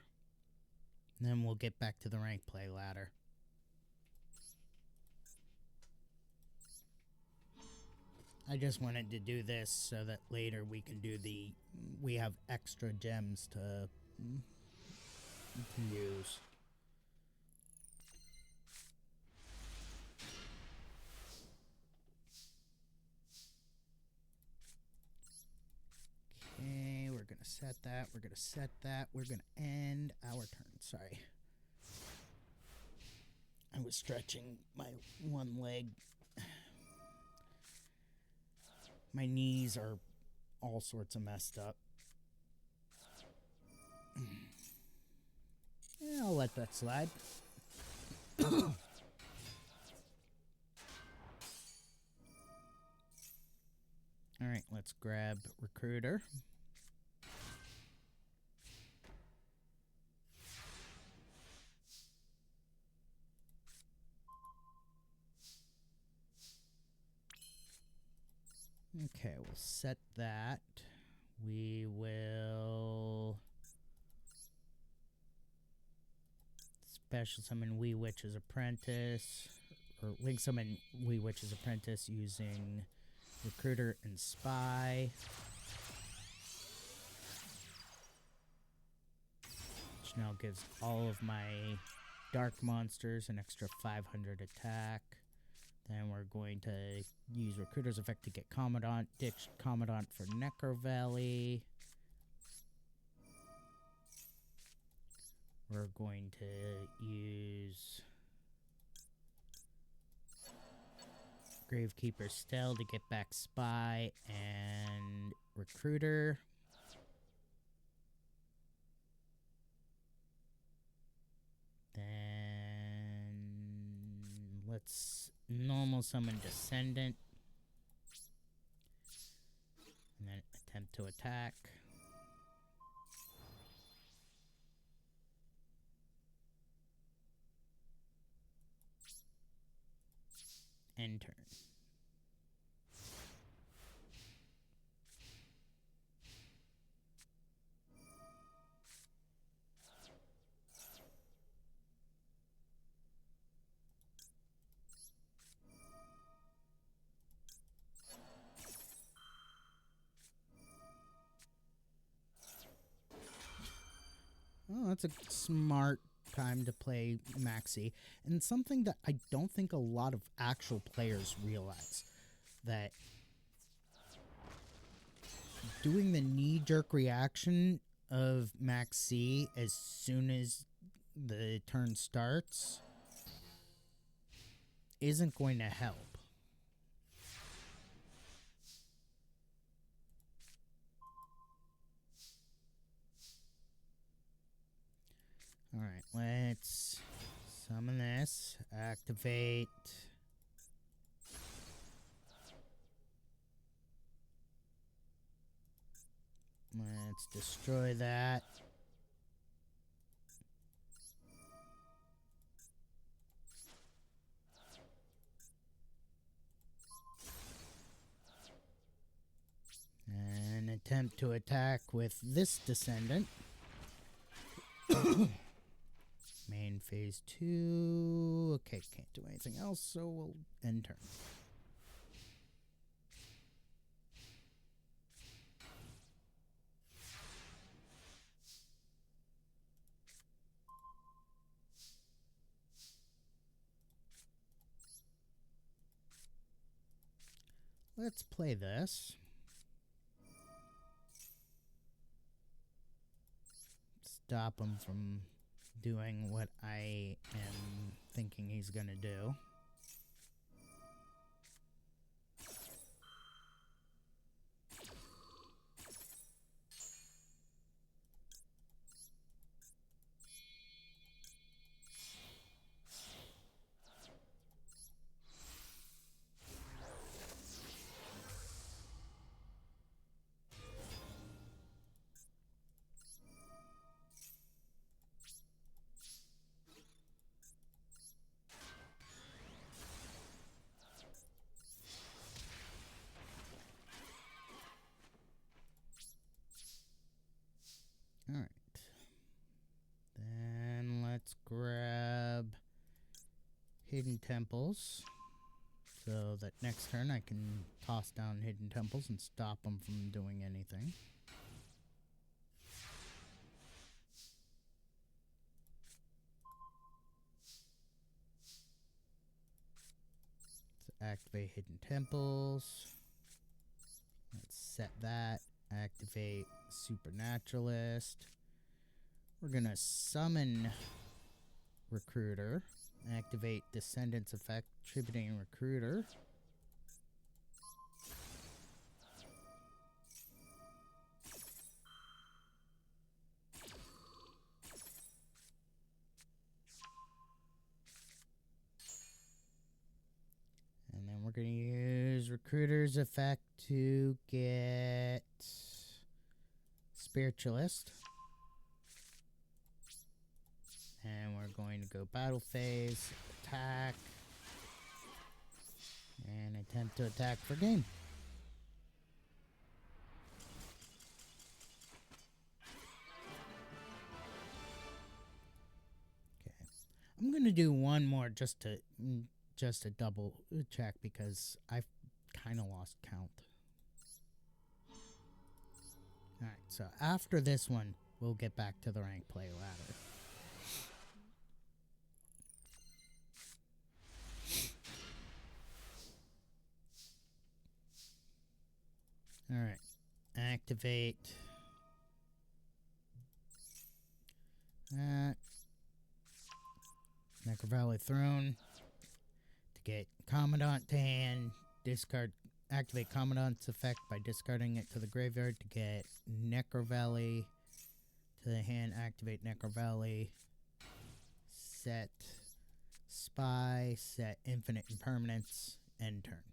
Then we'll get back to the rank play ladder. I just wanted to do this so that later we can do we have extra gems to use. Okay, we're gonna set that, we're gonna set that, we're gonna end our turn, sorry. I was stretching my one leg. My knees are all sorts of messed up. Yeah, I'll let that slide. Alright, let's grab Recruiter. Okay, we'll set that. We will special summon Wee Witch's Apprentice, or link summon Wee Witch's Apprentice using Recruiter and Spy. Which now gives all of my dark monsters an extra 500 attack. Then we're going to use Recruiter's effect to get Commandant, ditch Commandant for Necro Valley. We're going to use Gravekeeper Stell to get back Spy and Recruiter. Then let's normal summon Descendant. And then attempt to attack. End turn. Oh, that's a smart time to play Maxi. And something that I don't think a lot of actual players realize. That doing the knee-jerk reaction of Maxi as soon as the turn starts isn't going to help. Alright, let's summon this, activate. Let's destroy that. And attempt to attack with this Descendant. Main phase 2. Okay, can't do anything else, so we'll end turn. Let's play this. Stop him from doing what I am thinking he's gonna do. Alright. Then let's grab Hidden Temples, so that next turn I can toss down Hidden Temples and stop them from doing anything. Let's activate Hidden Temples. Let's set that. Activate Supernaturalist. We're gonna summon Recruiter. Activate Descendants effect, attributing Recruiter. And then we're gonna use Recruiter's effect to get Spiritualist. And we're going to go battle phase, attack, and attempt to attack for game. Okay, I'm gonna do one more just to double check because I've kind of lost count. All right, so after this one, we'll get back to the rank play ladder. Alright, activate that. Necro Valley Throne to get Commandant to hand. Activate Commandant's effect by discarding it to the graveyard to get Necro Valley to the hand. Activate Necro Valley. Set Spy. Set Infinite Impermanence. End turn.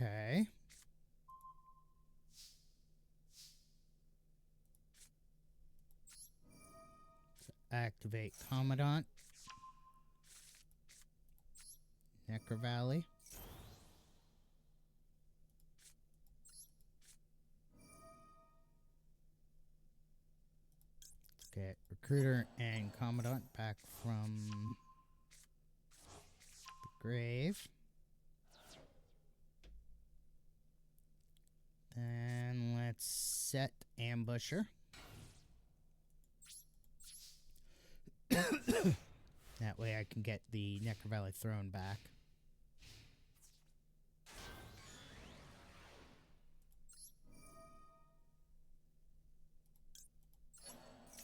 Okay. So activate Commandant. Necro Valley. Let's get Recruiter and Commandant back from the grave. Then let's set Ambusher. That way I can get the Necro Valley Throne back.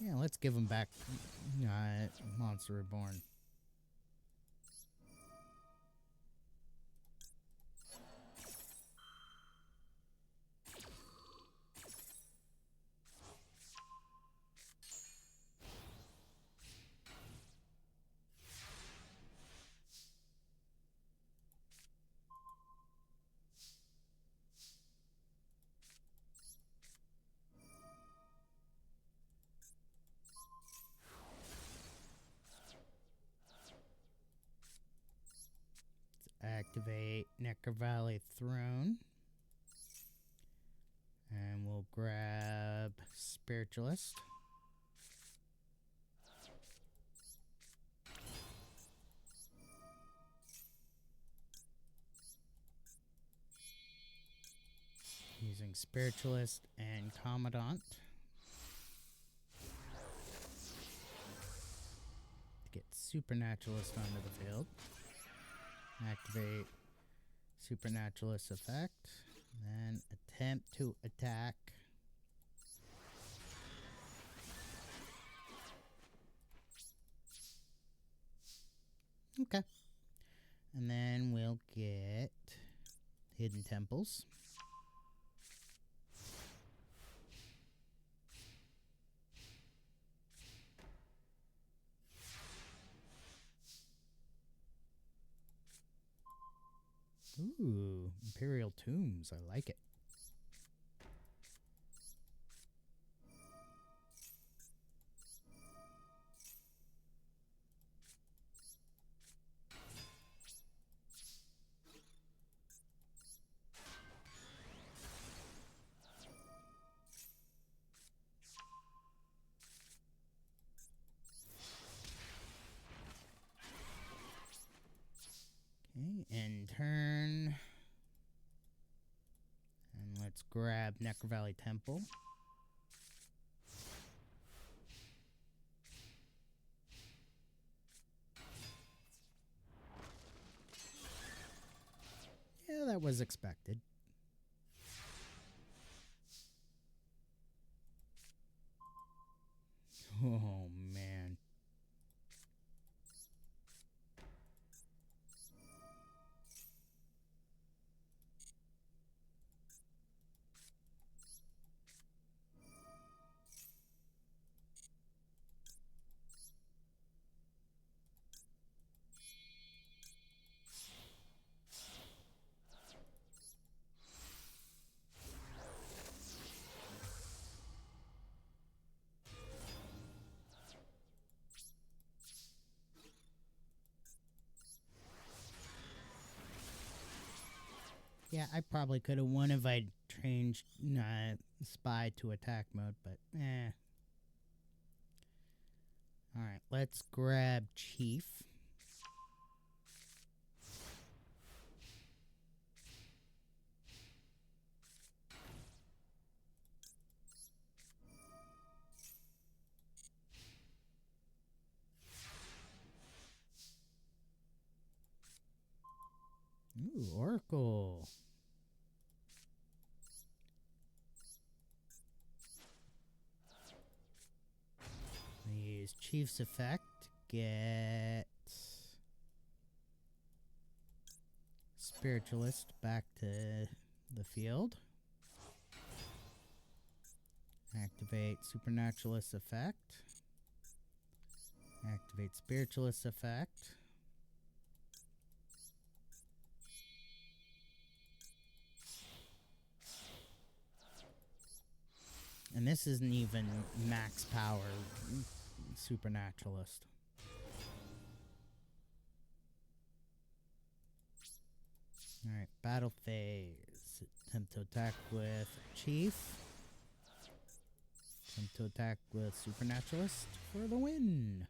Yeah, let's give him back Monster Reborn. Activate Necro Valley Throne. And we'll grab Spiritualist. Using Spiritualist and Commandant to get Supernaturalist onto the field. Activate Supernaturalist effect. Then attempt to attack Okay. And then we'll get Hidden Temples. Ooh, Imperial Tombs. I like it. Okay, end turn. And let's grab Necro Valley Temple. Yeah, that was expected. Oh, man. Yeah, I probably could have won if I'd changed Spy to attack mode, but eh. Alright, let's grab Chief. Ooh, Oracle. Use Chief's effect. Get Spiritualist back to the field. Activate Supernaturalist effect. Activate Spiritualist effect. And this isn't even max power Supernaturalist. Alright, battle phase. Attempt to attack with Chief. Attempt to attack with Supernaturalist for the win.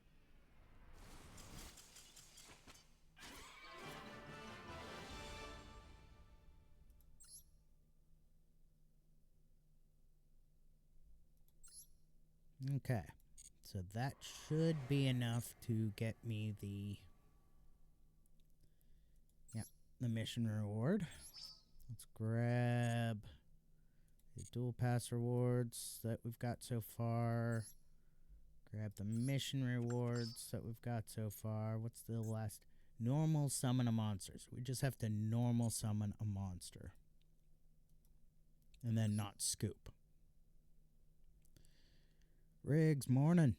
Okay, so that should be enough to get me the mission reward. Let's grab the dual pass rewards that we've got so far. Grab the mission rewards that we've got so far. What's the last? Normal summon a monster. So we just have to normal summon a monster. And then not scoop. Riggs, morning.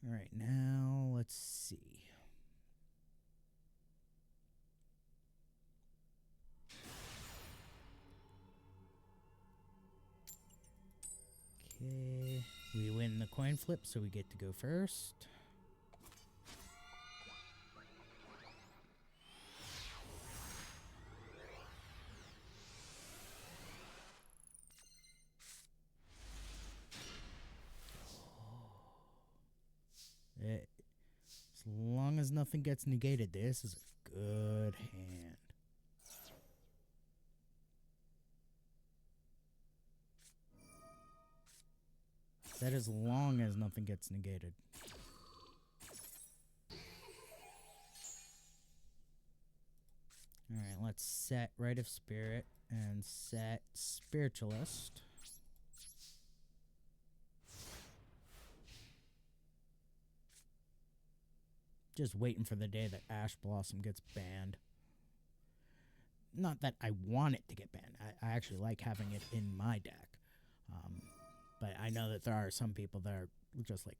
Alright, now let's see. Okay, we win the coin flip, so we get to go first. As long as nothing gets negated, this is a good hand. That as long as nothing gets negated. Alright, let's set Rite of Spirit and set Spiritualist. Just waiting for the day that Ash Blossom gets banned. Not that I want it to get banned. I actually like having it in my deck. But I know that there are some people that are just like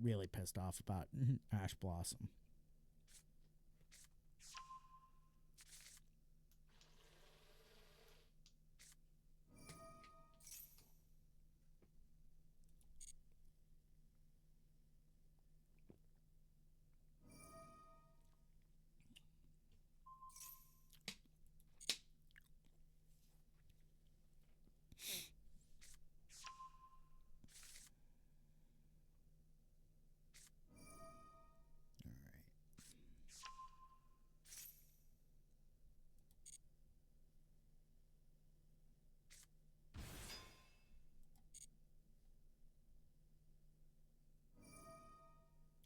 really pissed off about Ash Blossom.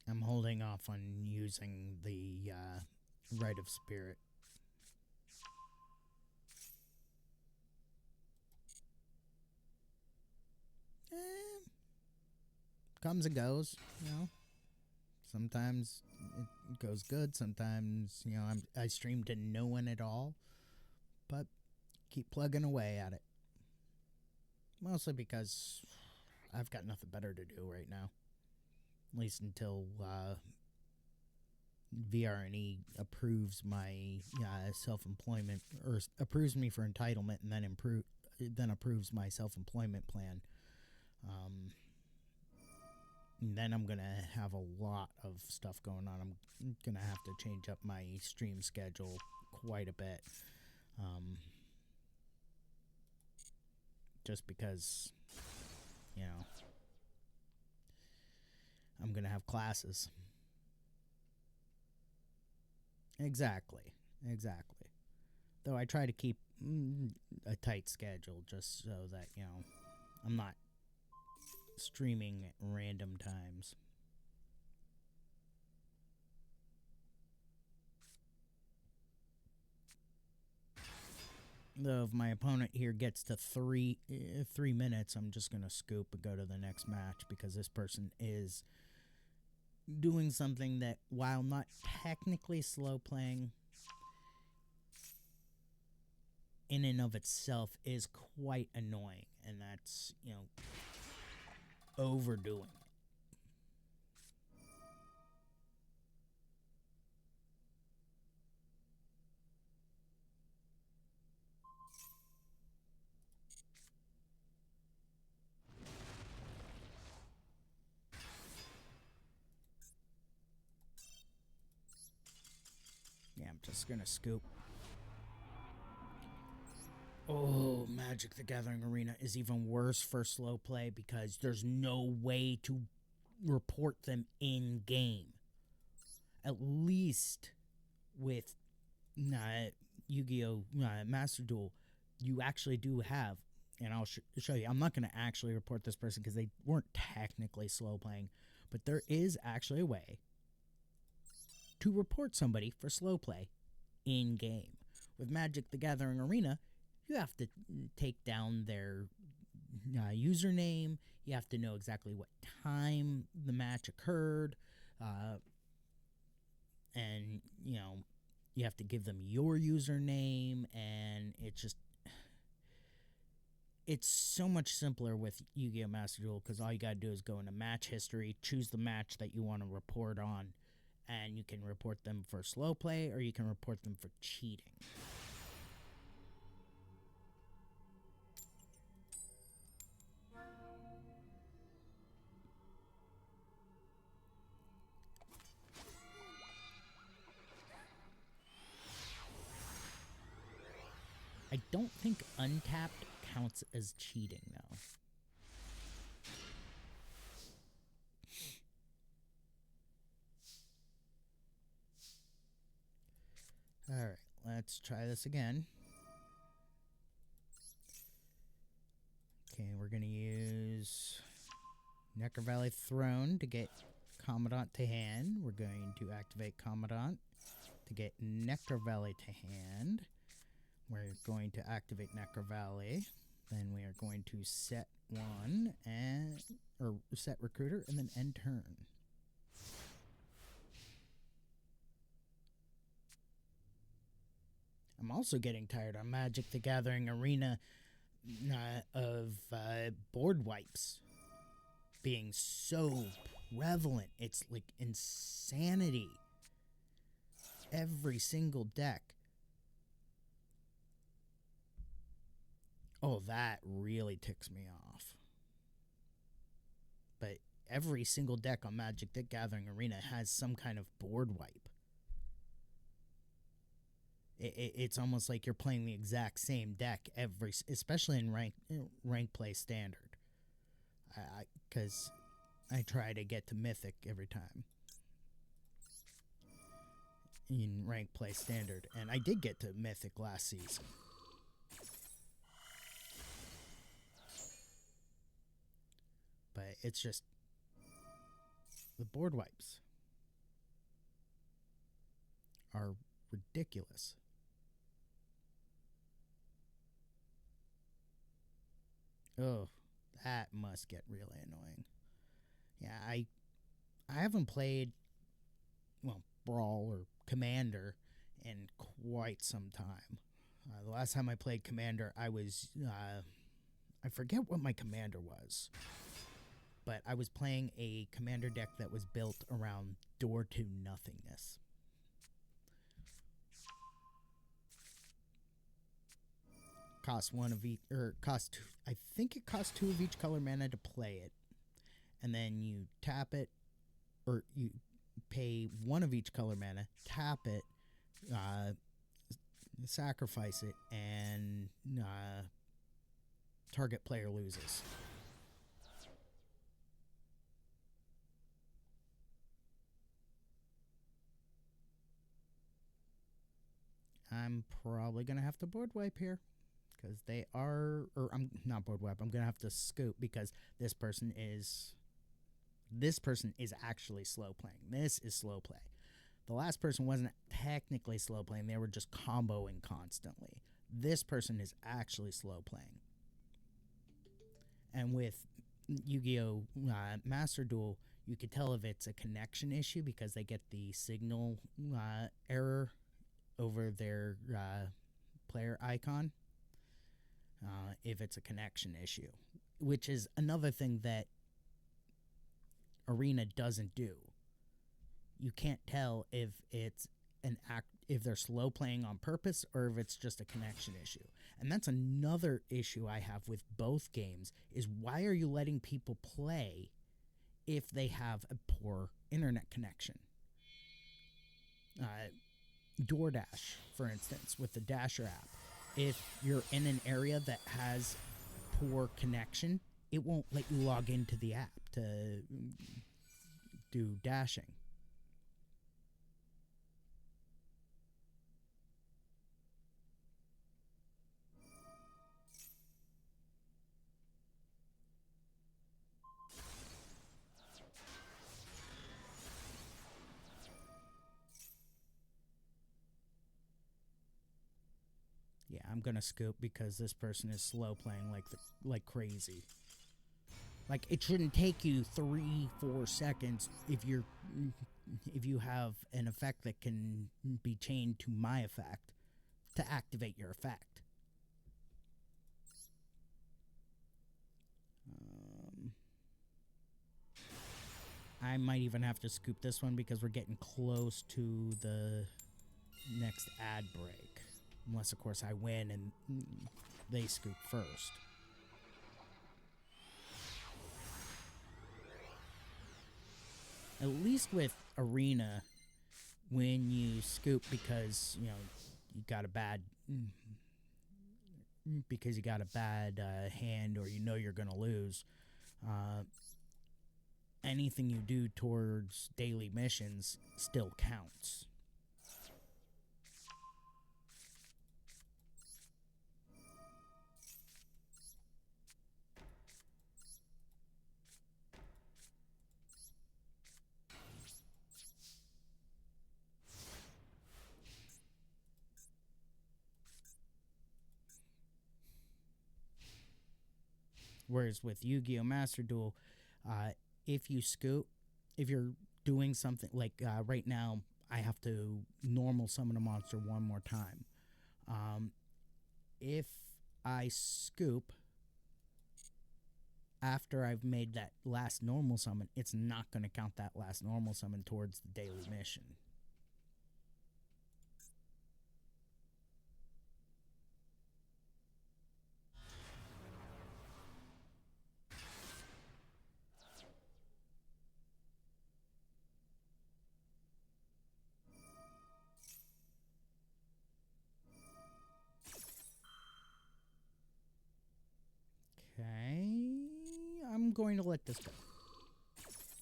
I'm holding off on using the Rite of Spirit. Comes and goes, you know. Sometimes it goes good. Sometimes, you know, I stream to no one at all. But keep plugging away at it. Mostly because I've got nothing better to do right now. At least until VRNE approves my self-employment, or approves me for entitlement, and then approves my self-employment plan. And then I'm gonna have a lot of stuff going on. I'm gonna have to change up my stream schedule quite a bit, just because, you know, I'm gonna have classes. Exactly. Though I try to keep a tight schedule just so that, you know, I'm not streaming at random times. Though if my opponent here gets to three minutes, I'm just gonna scoop and go to the next match, because this person is doing something that, while not technically slow playing, in and of itself is quite annoying, and that's, you know, overdoing it. Yeah, I'm just gonna scoop. Oh, Magic the Gathering Arena is even worse for slow play because there's no way to report them in game. At least with Yu-Gi-Oh! Master Duel, you actually do have, and I'll show you. I'm not going to actually report this person because they weren't technically slow playing, but there is actually a way to report somebody for slow play in game. With Magic the Gathering Arena, you have to take down their username. You have to know exactly what time the match occurred. And, you know, you have to give them your username. And it's so much simpler with Yu-Gi-Oh! Master Duel, because all you got to do is go into match history, choose the match that you want to report on, and you can report them for slow play or you can report them for cheating. I don't think untapped counts as cheating, though. Alright, let's try this again. Okay, we're going to use Necker Valley Throne to get Commandant to hand. We're going to activate Commandant to get Necker Valley to hand. We're going to activate Necker Valley. Then we are going to set one or set Recruiter and then end turn. I'm also getting tired on Magic the Gathering Arena of board wipes being so prevalent. It's like insanity. Every single deck. Oh, that really ticks me off. But every single deck on Magic the Gathering Arena has some kind of board wipe. It's almost like you're playing the exact same deck especially in rank play standard. Because I try to get to Mythic every time in rank play standard, and I did get to Mythic last season. But it's just the board wipes are ridiculous. Oh, that must get really annoying. Yeah, I haven't played, well, Brawl or Commander in quite some time. The last time I played Commander, I was, I forget what my Commander was, but I was playing a Commander deck that was built around door to nothingness. Cost one of each, or cost two, I think it costs 2 of each color mana to play it. And then you tap it, or you pay 1 of each color mana, tap it, sacrifice it, and target player loses. I'm probably going to have to board wipe here. Because they are, or I'm not board wipe, I'm going to have to scoop because this person is actually slow playing. This is slow play. The last person wasn't technically slow playing, they were just comboing constantly. This person is actually slow playing. And with Yu-Gi-Oh! Master Duel, you could tell if it's a connection issue because they get the signal error over their player icon. If it's a connection issue, which is another thing that Arena doesn't do. You can't tell if it's if they're slow playing on purpose or if it's just a connection issue. And that's another issue I have with both games is why are you letting people play if they have a poor internet connection? DoorDash, for instance, with the Dasher app. If you're in an area that has poor connection, it won't let you log into the app to do dashing. Yeah, I'm gonna scoop because this person is slow playing like crazy. Like, it shouldn't take you 3-4 seconds if you have an effect that can be chained to my effect to activate your effect. I might even have to scoop this one because we're getting close to the next ad break. Unless, of course, I win and they scoop first. At least with Arena, when you scoop because, you got a bad hand or you're going to lose, anything you do towards daily missions still counts. Whereas with Yu-Gi-Oh! Master Duel, if you're doing something like right now, I have to normal summon a monster one more time. If I scoop after I've made that last normal summon, it's not going to count that last normal summon towards the daily mission. Okay, I'm going to let this go.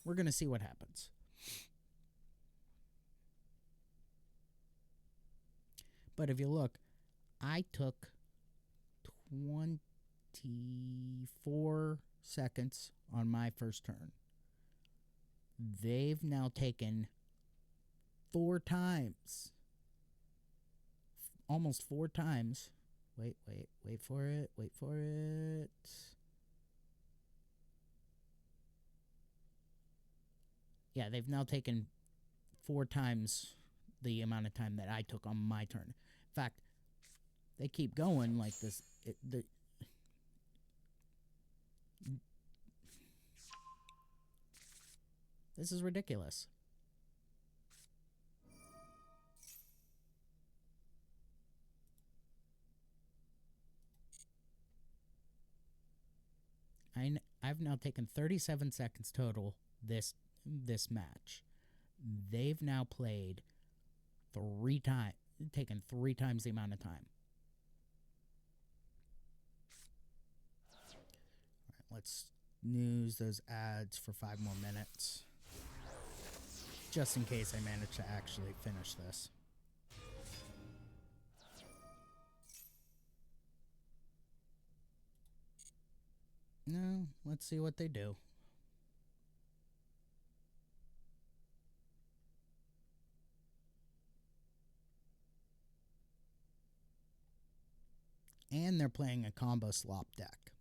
We're going to see what happens. But if you look, I took 24 seconds on my first turn. They've now taken 4 times. Almost 4 times. Wait for it. Wait for it. Yeah, they've now taken 4 times the amount of time that I took on my turn. In fact, they keep going like this. This is ridiculous. I've now taken 37 seconds total this match. They've now played 3 times, taken 3 times the amount of time. All right, let's snooze those ads for 5 more minutes, just in case I manage to actually finish this. No, let's see what they do. And they're playing a combo slop deck.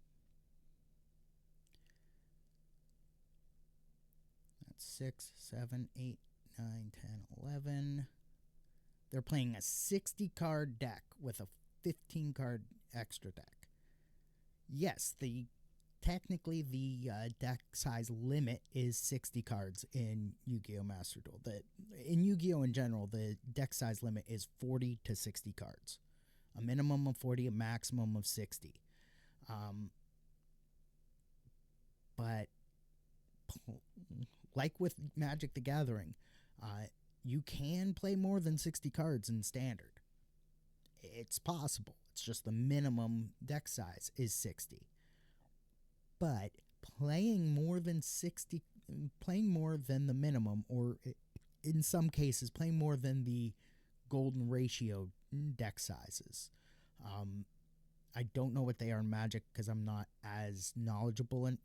That's 6, 7, 8, 9, 10, 11. They're playing a 60 card deck with a 15 card extra deck. Yes, technically the deck size limit is 60 cards in Yu-Gi-Oh! Master Duel. In Yu-Gi-Oh! In general, the deck size limit is 40 to 60 cards. A minimum of 40, a maximum of 60. But like with Magic the Gathering, you can play more than 60 cards in Standard. It's possible. It's just the minimum deck size is 60. But playing more than the minimum, or in some cases, playing more than the golden ratio deck sizes. I don't know what they are in Magic because I'm not as knowledgeable in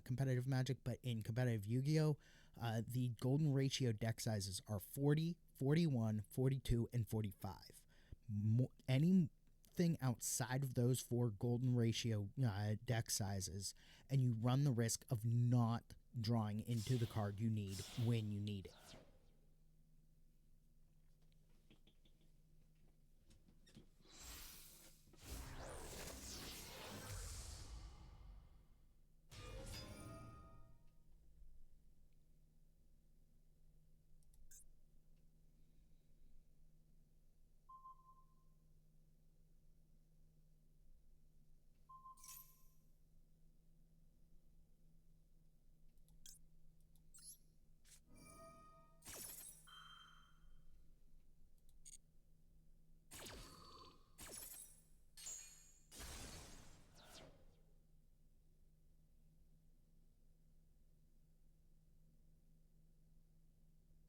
competitive Magic, but in competitive Yu-Gi-Oh!, the golden ratio deck sizes are 40, 41, 42, and 45. Anything outside of those 4 golden ratio deck sizes, and you run the risk of not drawing into the card you need when you need it.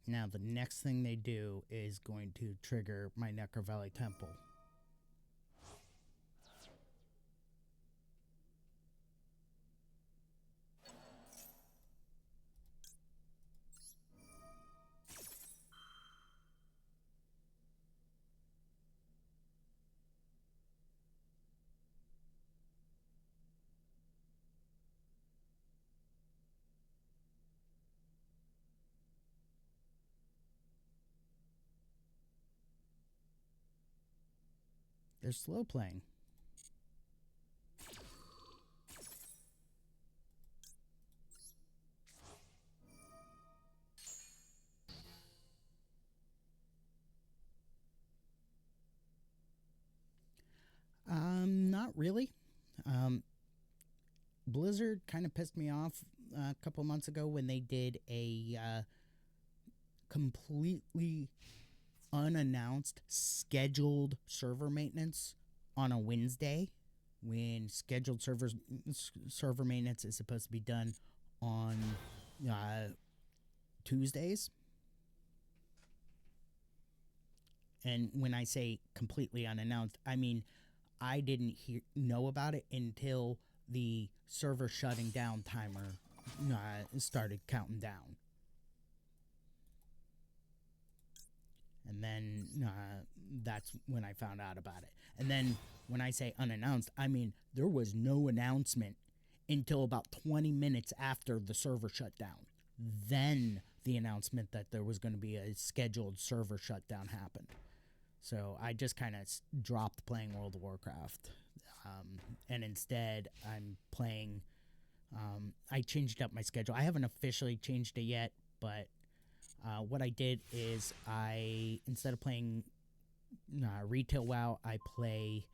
Now, the next thing they do is going to trigger my Necro Valley Temple. they're slow playing. Not really. Blizzard kind of pissed me off a couple months ago when they did a completely unannounced scheduled server maintenance on a Wednesday, when scheduled server maintenance is supposed to be done on Tuesdays. And when I say completely unannounced, I mean I didn't know about it until the server shutting down timer started counting down. And then that's when I found out about it. And then when I say unannounced, I mean there was no announcement until about 20 minutes after the server shut down. Then the announcement that there was going to be a scheduled server shutdown happened. So I just kind of dropped playing World of Warcraft. And instead, I'm playing... I changed up my schedule. I haven't officially changed it yet, but what I did is instead of playing retail WoW, I play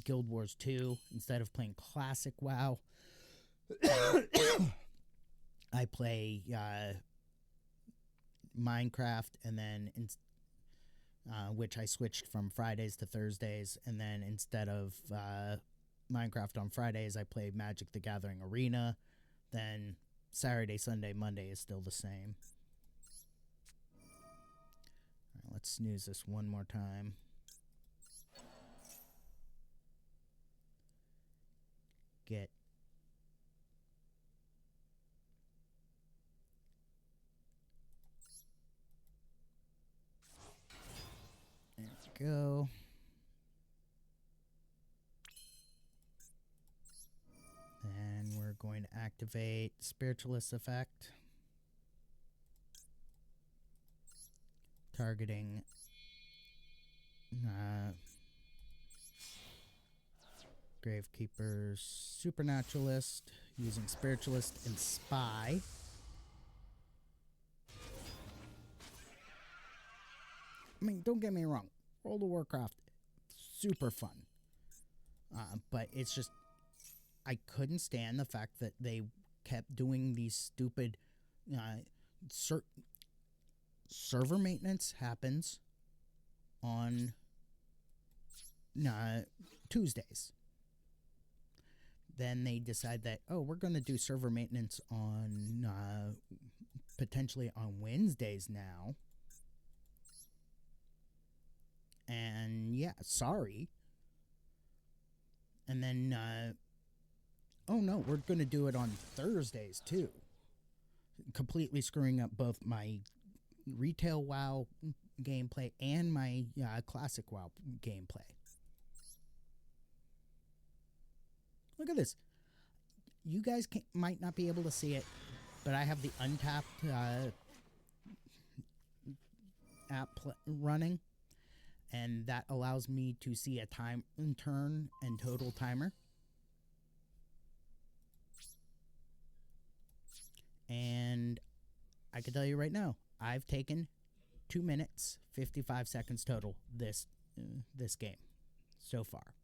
Guild Wars 2. Instead of playing classic WoW, I play Minecraft, and then which I switched from Fridays to Thursdays, and then instead of Minecraft on Fridays, I play Magic the Gathering Arena. Then Saturday, Sunday, Monday is still the same. All right, let's snooze this one more time. Get there we go. And we're going to activate Spiritualist effect, targeting Gravekeeper's Supernaturalist, using Spiritualist and Spy. I mean, don't get me wrong, World of Warcraft, super fun. But it's just, I couldn't stand the fact that they kept doing these stupid server maintenance happens on Tuesdays. Then they decide that, oh, we're going to do server maintenance on potentially on Wednesdays now. And yeah, sorry. And then, oh no, we're going to do it on Thursdays too. Completely screwing up both my retail WoW gameplay and my classic WoW gameplay. Look at this. You guys might not be able to see it, but I have the Untapped app running, and that allows me to see a time turn and total timer. And I can tell you right now, I've taken 2 minutes 55 seconds total this game so far.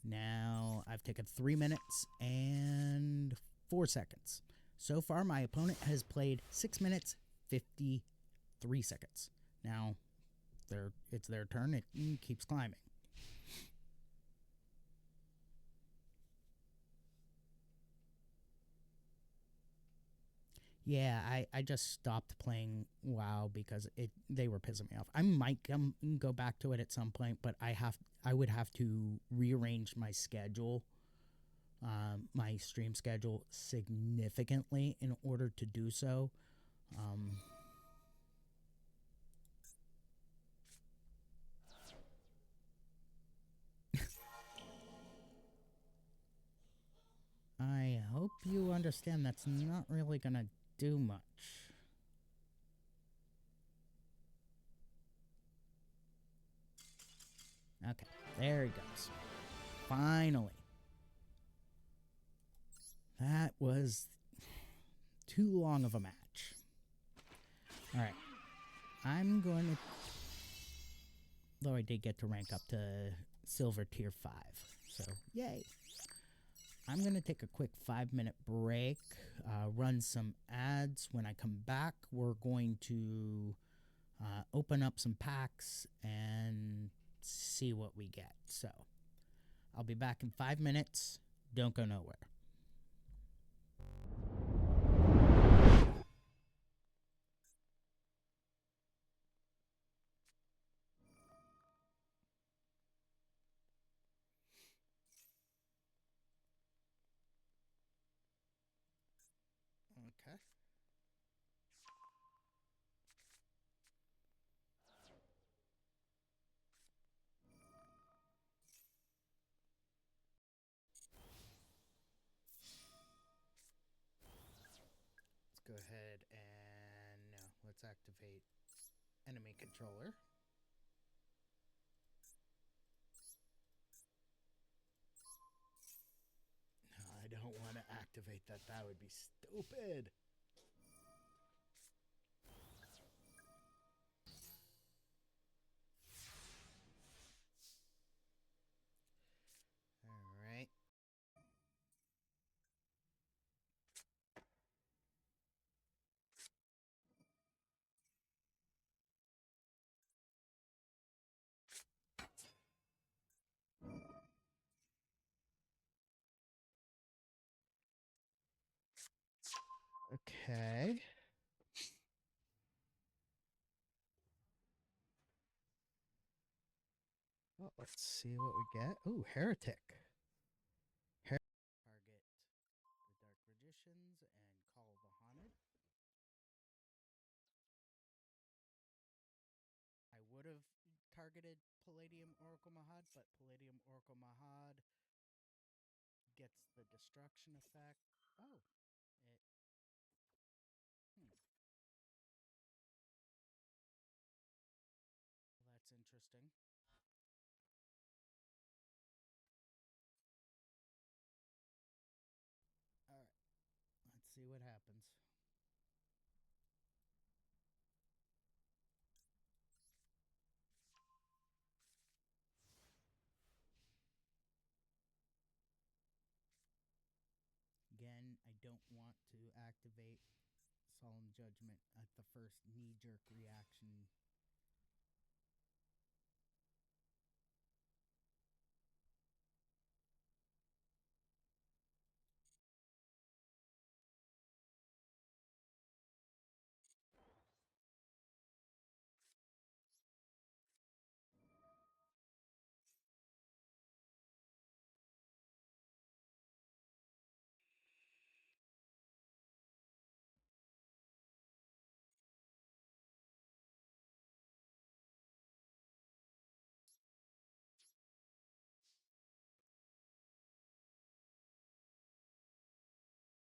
Now I've taken 3 minutes and 4 seconds. So far, my opponent has played 6 minutes 53 seconds. Now it's their turn. It keeps climbing. Yeah, I just stopped playing WoW because they were pissing me off. I might go back to it at some point, but I would have to rearrange my schedule, my stream schedule significantly in order to do so. I hope you understand that's not really gonna do much. Okay, there he goes. Finally. That was too long of a match. Alright. I'm going to... Though I did get to rank up to Silver Tier 5. So, yay. I'm going to take a quick 5-minute break, run some ads. When I come back, we're going to open up some packs and see what we get. So, I'll be back in 5 minutes. Don't go nowhere. Okay. Let's go ahead and let's activate enemy controller. No, I don't want to activate that. That would be stupid. All right. Okay. Well, let's see what we get. Ooh, Heretic. Target the Dark Magicians and Call the Haunted. I would have targeted Palladium Oracle Mahad, but Palladium Oracle Mahad gets the destruction effect. Oh, it. Well, that's interesting. All right, let's see what happens. Again, I don't want to activate Solemn Judgment at the first knee-jerk reaction.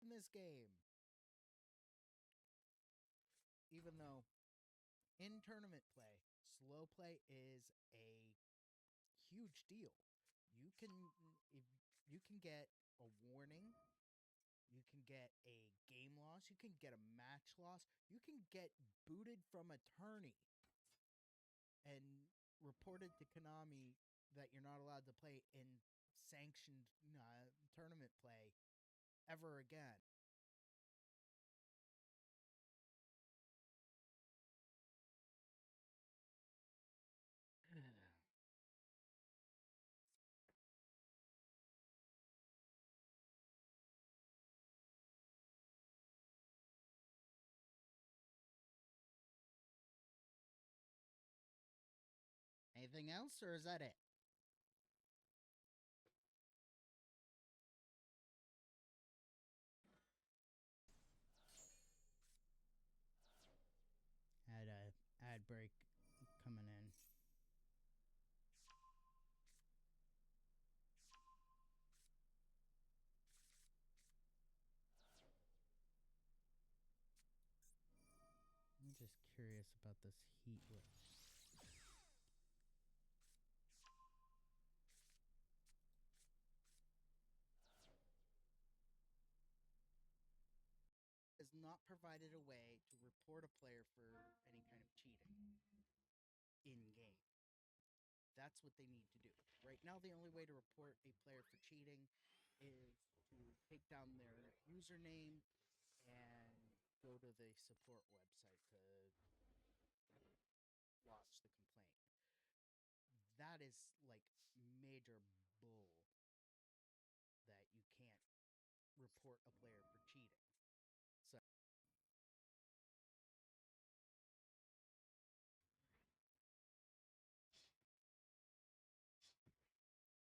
In this game, even though in tournament play, slow play is a huge deal. You can if you can get a warning, you can get a game loss, you can get a match loss, you can get booted from a tourney and reported to Konami that you're not allowed to play in sanctioned tournament play ever again. Anything else, or is that it? Had a ad break coming in. I'm just curious about this heat wave. not provided a way to report a player for any kind of cheating in game. That's what they need to do. Right now, the only way to report a player for cheating is to take down their username and go to the support website to lodge the complaint. That is like major bull that you can't report a player for cheating. So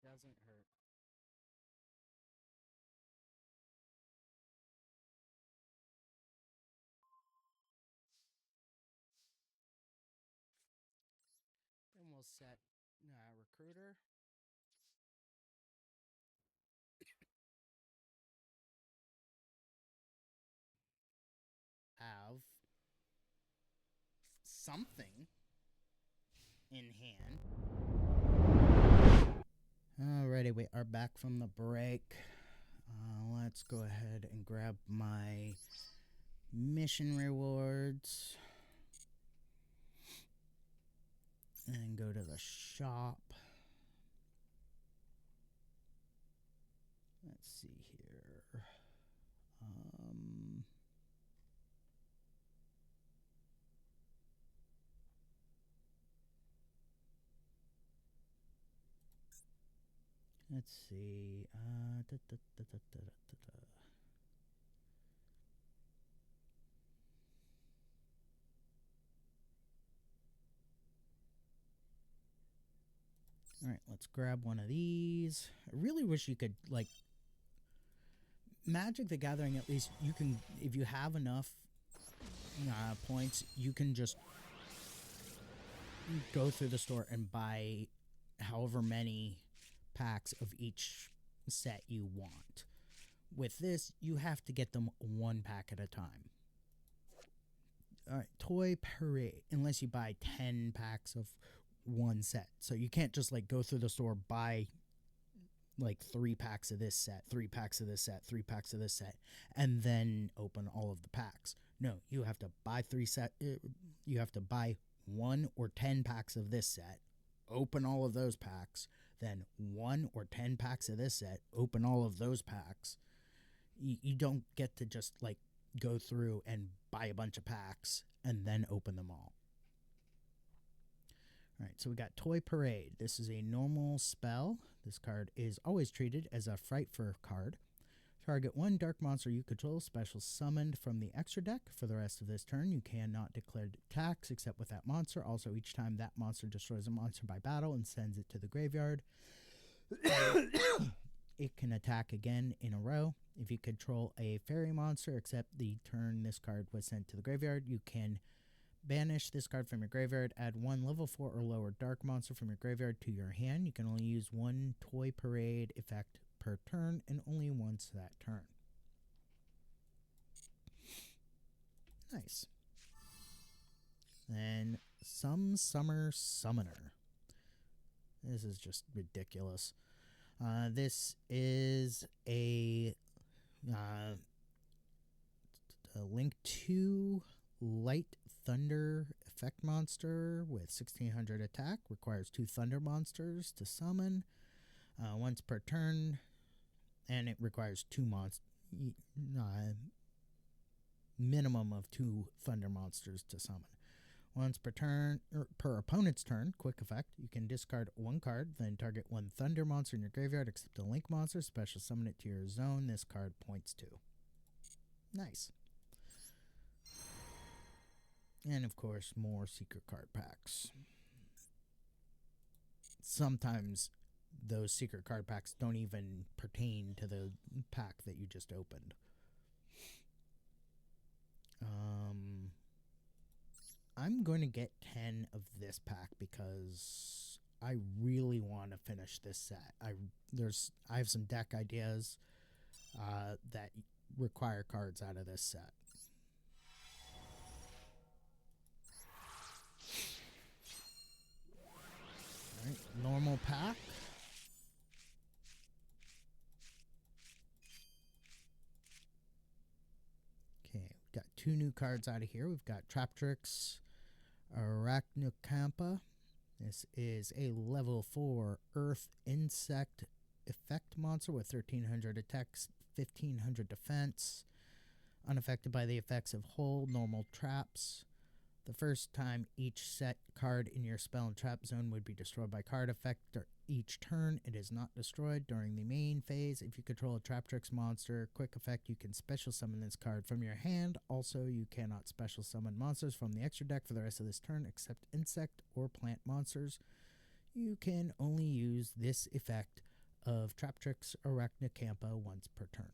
doesn't hurt. Then we'll set recruiter. Have something in hand. Alrighty, we are back from the break. Let's go ahead and grab my mission rewards and go to the shop. Let's see here. Let's see. All right, let's grab one of these. I really wish you could, like, Magic the Gathering, at least you can, if you have enough points, you can just go through the store and buy however many packs of each set you want. With this, you have to get them one pack at a time. Alright, Toy Parade, unless you buy 10 packs of one set. So you can't just like go through the store, buy like 3 packs of this set, 3 packs of this set, 3 packs of this set, and then open all of the packs. No, you have to buy you have to buy 1 or 10 packs of this set, open all of those packs, then 1 or 10 packs of this set, open all of those packs. You don't get to just like go through and buy a bunch of packs and then open them all. Alright, so we got Toy Parade. This is a normal spell. This card is always treated as a Fright Fur card. Target 1 dark monster you control, special summoned from the extra deck. For the rest of this turn, you cannot declare attacks except with that monster. Also, each time that monster destroys a monster by battle and sends it to the graveyard, it can attack again in a row. If you control a fairy monster, except the turn this card was sent to the graveyard, you can banish this card from your graveyard. Add 1 level 4 or lower dark monster from your graveyard to your hand. You can only use 1 Toy Parade effect per turn and only once that turn. Nice. Then Some Summer Summoner. This is just ridiculous. This is a LinkTree Light Thunder effect monster with 1600 attack. Requires 2 thunder monsters to summon once per turn, and it requires 2 minimum of 2 thunder monsters to summon. Once per turn, or per opponent's turn, quick effect, you can discard 1 card, then target 1 thunder monster in your graveyard except a link monster, special summon it to your zone. This card points to. Nice. And of course, more secret card packs. Sometimes those secret card packs don't even pertain to the pack that you just opened. I'm going to get 10 of this pack because I really want to finish this set. I have some deck ideas that require cards out of this set. Alright, normal pack. Okay, we've got 2 new cards out of here. We've got Traptrix Arachnocampa. This is a level 4 Earth Insect Effect monster with 1300 attacks, 1500 defense. Unaffected by the effects of hold, normal traps. The first time each set card in your spell and trap zone would be destroyed by card effect each turn. It is not destroyed during the main phase. If you control a Traptrix monster, quick effect, you can special summon this card from your hand. Also, you cannot special summon monsters from the extra deck for the rest of this turn except insect or plant monsters. You can only use this effect of Traptrix Arachnocampa once per turn.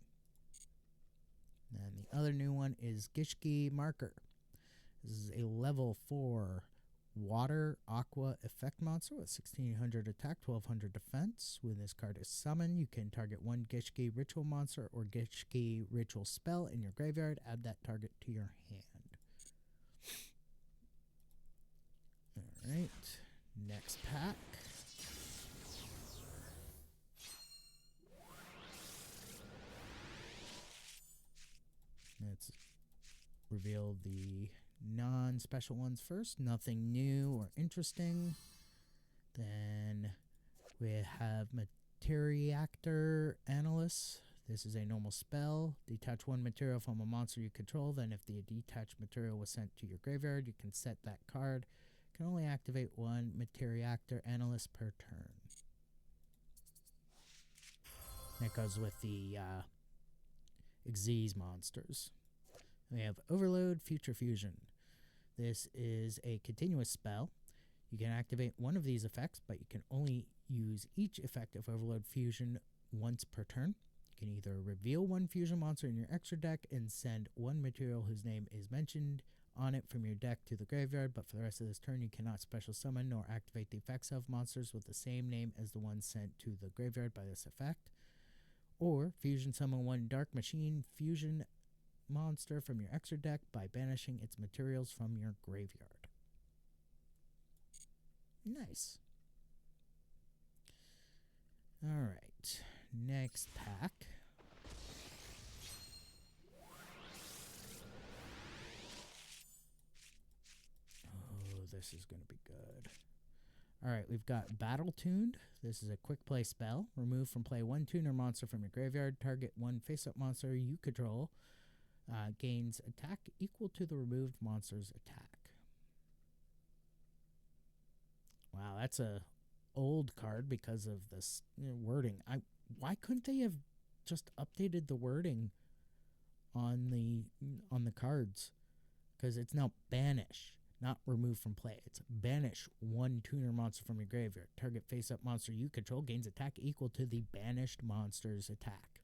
And the other new one is Gishki Marker. This is a level 4 Water Aqua Effect monster with 1600 attack, 1200 defense. When this card is summoned, you can target one Gishki Ritual monster or Gishki Ritual spell in your graveyard. Add that target to your hand. Alright, next pack. Let's reveal the non-special ones first. Nothing new or interesting. Then we have Materiactor Analyst. This is a normal spell. Detach one material from a monster you control. Then if the detached material was sent to your graveyard, you can set that card. You can only activate one Materiactor Analyst per turn. That goes with the Xyz monsters. We have Overload Future Fusion. This is a continuous spell. You can activate one of these effects, but you can only use each effect of Overload Fusion once per turn. You can either reveal one fusion monster in your extra deck and send one material whose name is mentioned on it from your deck to the graveyard, but for the rest of this turn you cannot special summon nor activate the effects of monsters with the same name as the one sent to the graveyard by this effect. Or fusion summon one Dark Machine fusion monster from your extra deck by banishing its materials from your graveyard. Nice. Alright, next pack. Oh, this is going to be good. Alright, we've got Battle Tuned. This is a quick play spell. Remove from play one tuner monster from your graveyard. Target one face-up monster you control. Gains attack equal to the removed monster's attack. Wow, that's a old card because of this wording. Why couldn't they have just updated the wording on the cards? Because it's now banish, not remove from play. It's banish one tuner monster from your graveyard. Target face-up monster you control gains attack equal to the banished monster's attack.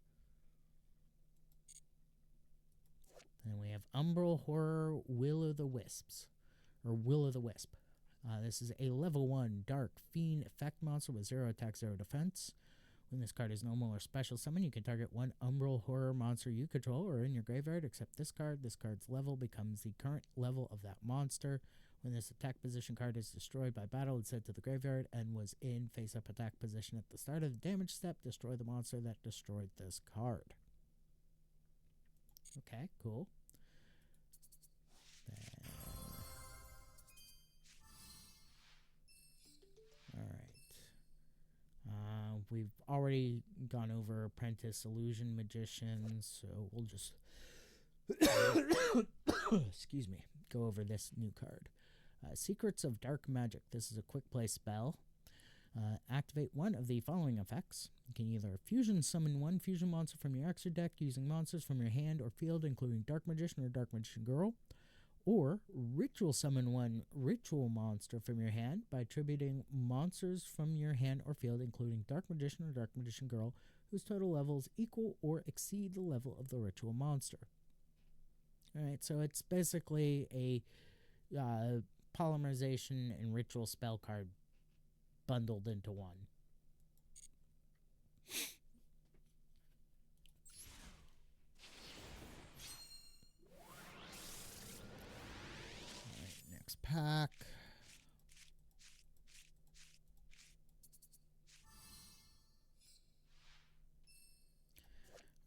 And we have Umbral Horror Will of the Wisps, or Will of the Wisp. This is a level 1 Dark Fiend effect monster with 0 attack, 0 defense. When this card is normal or special summon, you can target one Umbral Horror monster you control or in your graveyard, except this card. This card's level becomes the current level of that monster. When this attack position card is destroyed by battle, it's sent to the graveyard and was in face-up attack position at the start of the damage step. Destroy the monster that destroyed this card. Okay, cool. Alright. We've already gone over Apprentice Illusion Magician, so we'll just excuse me, go over this new card. Secrets of Dark Magic. This is a quick play spell. Activate one of the following effects. You can either fusion summon one fusion monster from your extra deck using monsters from your hand or field, including Dark Magician or Dark Magician Girl, or ritual summon one ritual monster from your hand by attributing monsters from your hand or field, including Dark Magician or Dark Magician Girl, whose total levels equal or exceed the level of the ritual monster. Alright, so it's basically a polymerization and ritual spell card bundled into one. Alright, next pack.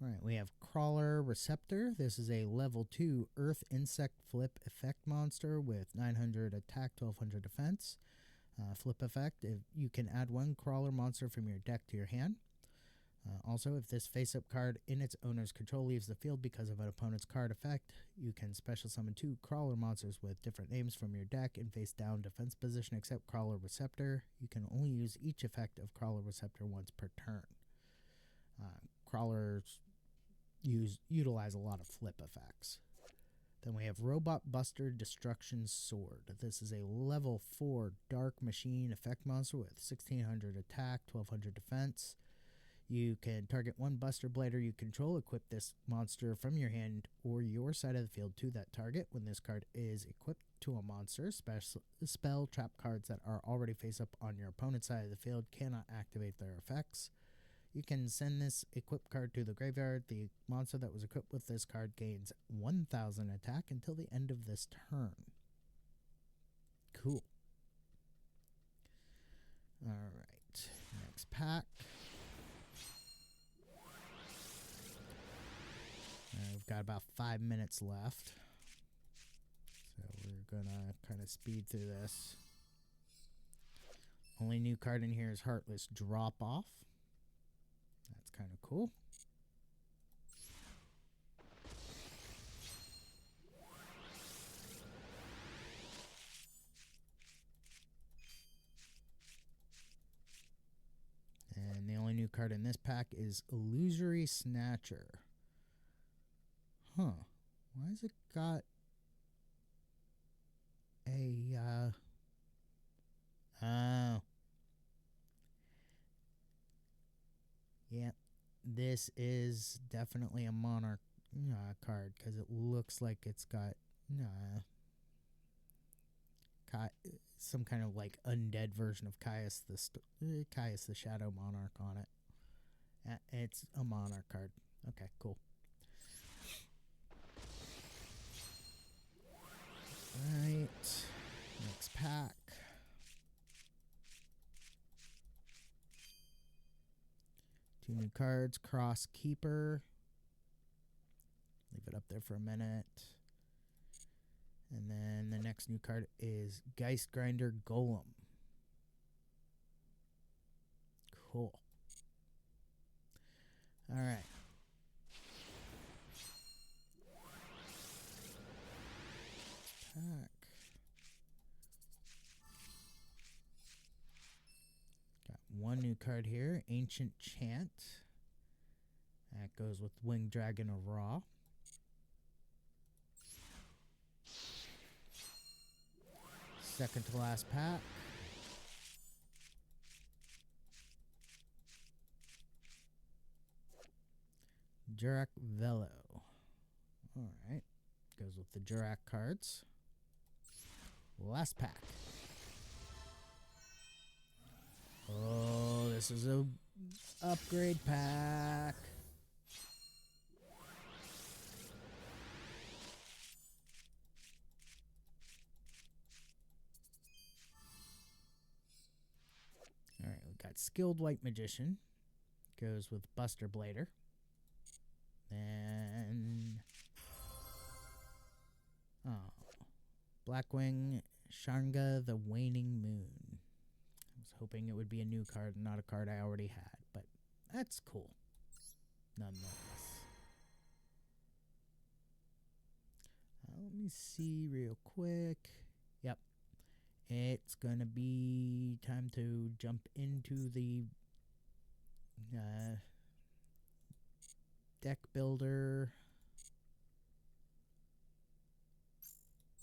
Alright, we have Crawler Receptor. This is a level 2 Earth Insect Flip Effect monster with 900 attack, 1200 defense. Flip effect, if you can add one Crawler monster from your deck to your hand. Also, if this face-up card in its owner's control leaves the field because of an opponent's card effect, you can special summon 2 Crawler monsters with different names from your deck in face-down defense position except Crawler Receptor. You can only use each effect of Crawler Receptor once per turn. Crawlers utilize a lot of flip effects. Then we have Robot Buster Destruction Sword. This is a level 4 Dark Machine effect monster with 1600 attack, 1200 defense. You can target one Buster Blader you control, equip this monster from your hand or your side of the field to that target. When this card is equipped to a monster, spell trap cards that are already face up on your opponent's side of the field cannot activate their effects. You can send this equipped card to the graveyard. The monster that was equipped with this card gains 1000 attack until the end of this turn. Cool. Alright, next pack. We've got about 5 minutes left. So we're going to kind of speed through this. Only new card in here is Heartless Drop Off. That's kind of cool. And the only new card in this pack is Illusory Snatcher. Huh. Why has it got a, oh. Yeah, this is definitely a Monarch card, because it looks like it's got some kind of like undead version of Caius the Shadow Monarch on it. It's a Monarch card. Okay, cool. Alright, next pack. Two new cards, Cross Keeper. Leave it up there for a minute. And then the next new card is Geist Grinder Golem. Cool. Alright. Pack. Got one new card here, Ancient Chant. That goes with Winged Dragon of Ra. Second to last pack. Jurak Velo. Alright. Goes with the Jurak cards. Last pack. Oh, this is a upgrade pack. Alright, we got Skilled White Magician. Goes with Buster Blader. Then Blackwing Shanga the Waning Moon. I was hoping it would be a new card, not a card I already had, but that's cool nonetheless. Let me see real quick. Yep. It's going to be time to jump into the deck builder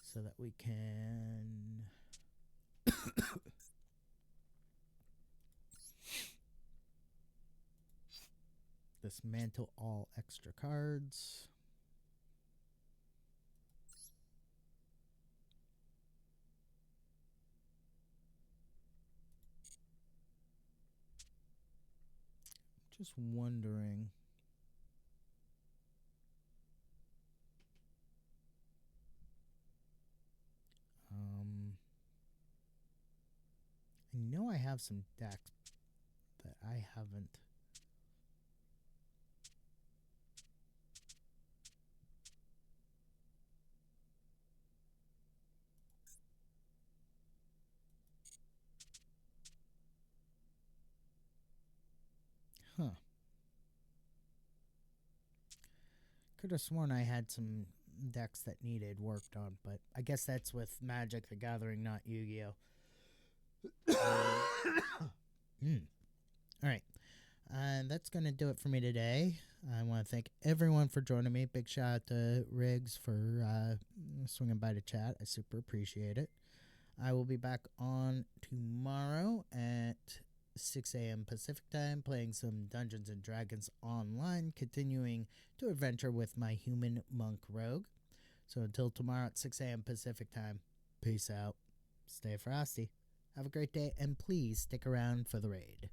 so that we can dismantle all extra cards. Just wondering. I know I have some decks that I haven't Could have sworn I had some decks that needed worked on, but I guess that's with Magic the Gathering, not Yu-Gi-Oh. Alright. That's going to do it for me today. I want to thank everyone for joining me. Big shout out to Riggs for swinging by to chat. I super appreciate it. I will be back on tomorrow at 6 a.m. Pacific time, playing some Dungeons & Dragons online, continuing to adventure with my human monk rogue. So until tomorrow at 6 a.m. Pacific time, peace out. Stay frosty. Have a great day, and please stick around for the raid.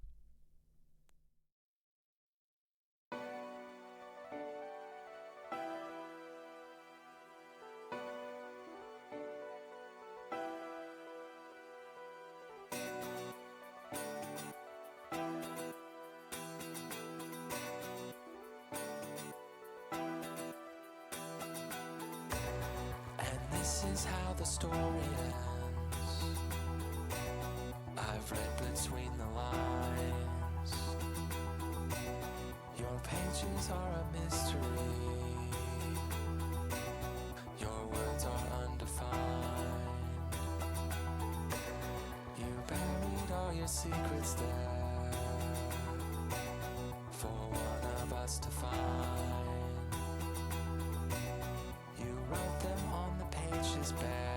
This is how the story ends. I've read between the lines. Your pages are a mystery. Your words are undefined. You buried all your secrets there for one of us to find. You wrote them on the pages bare.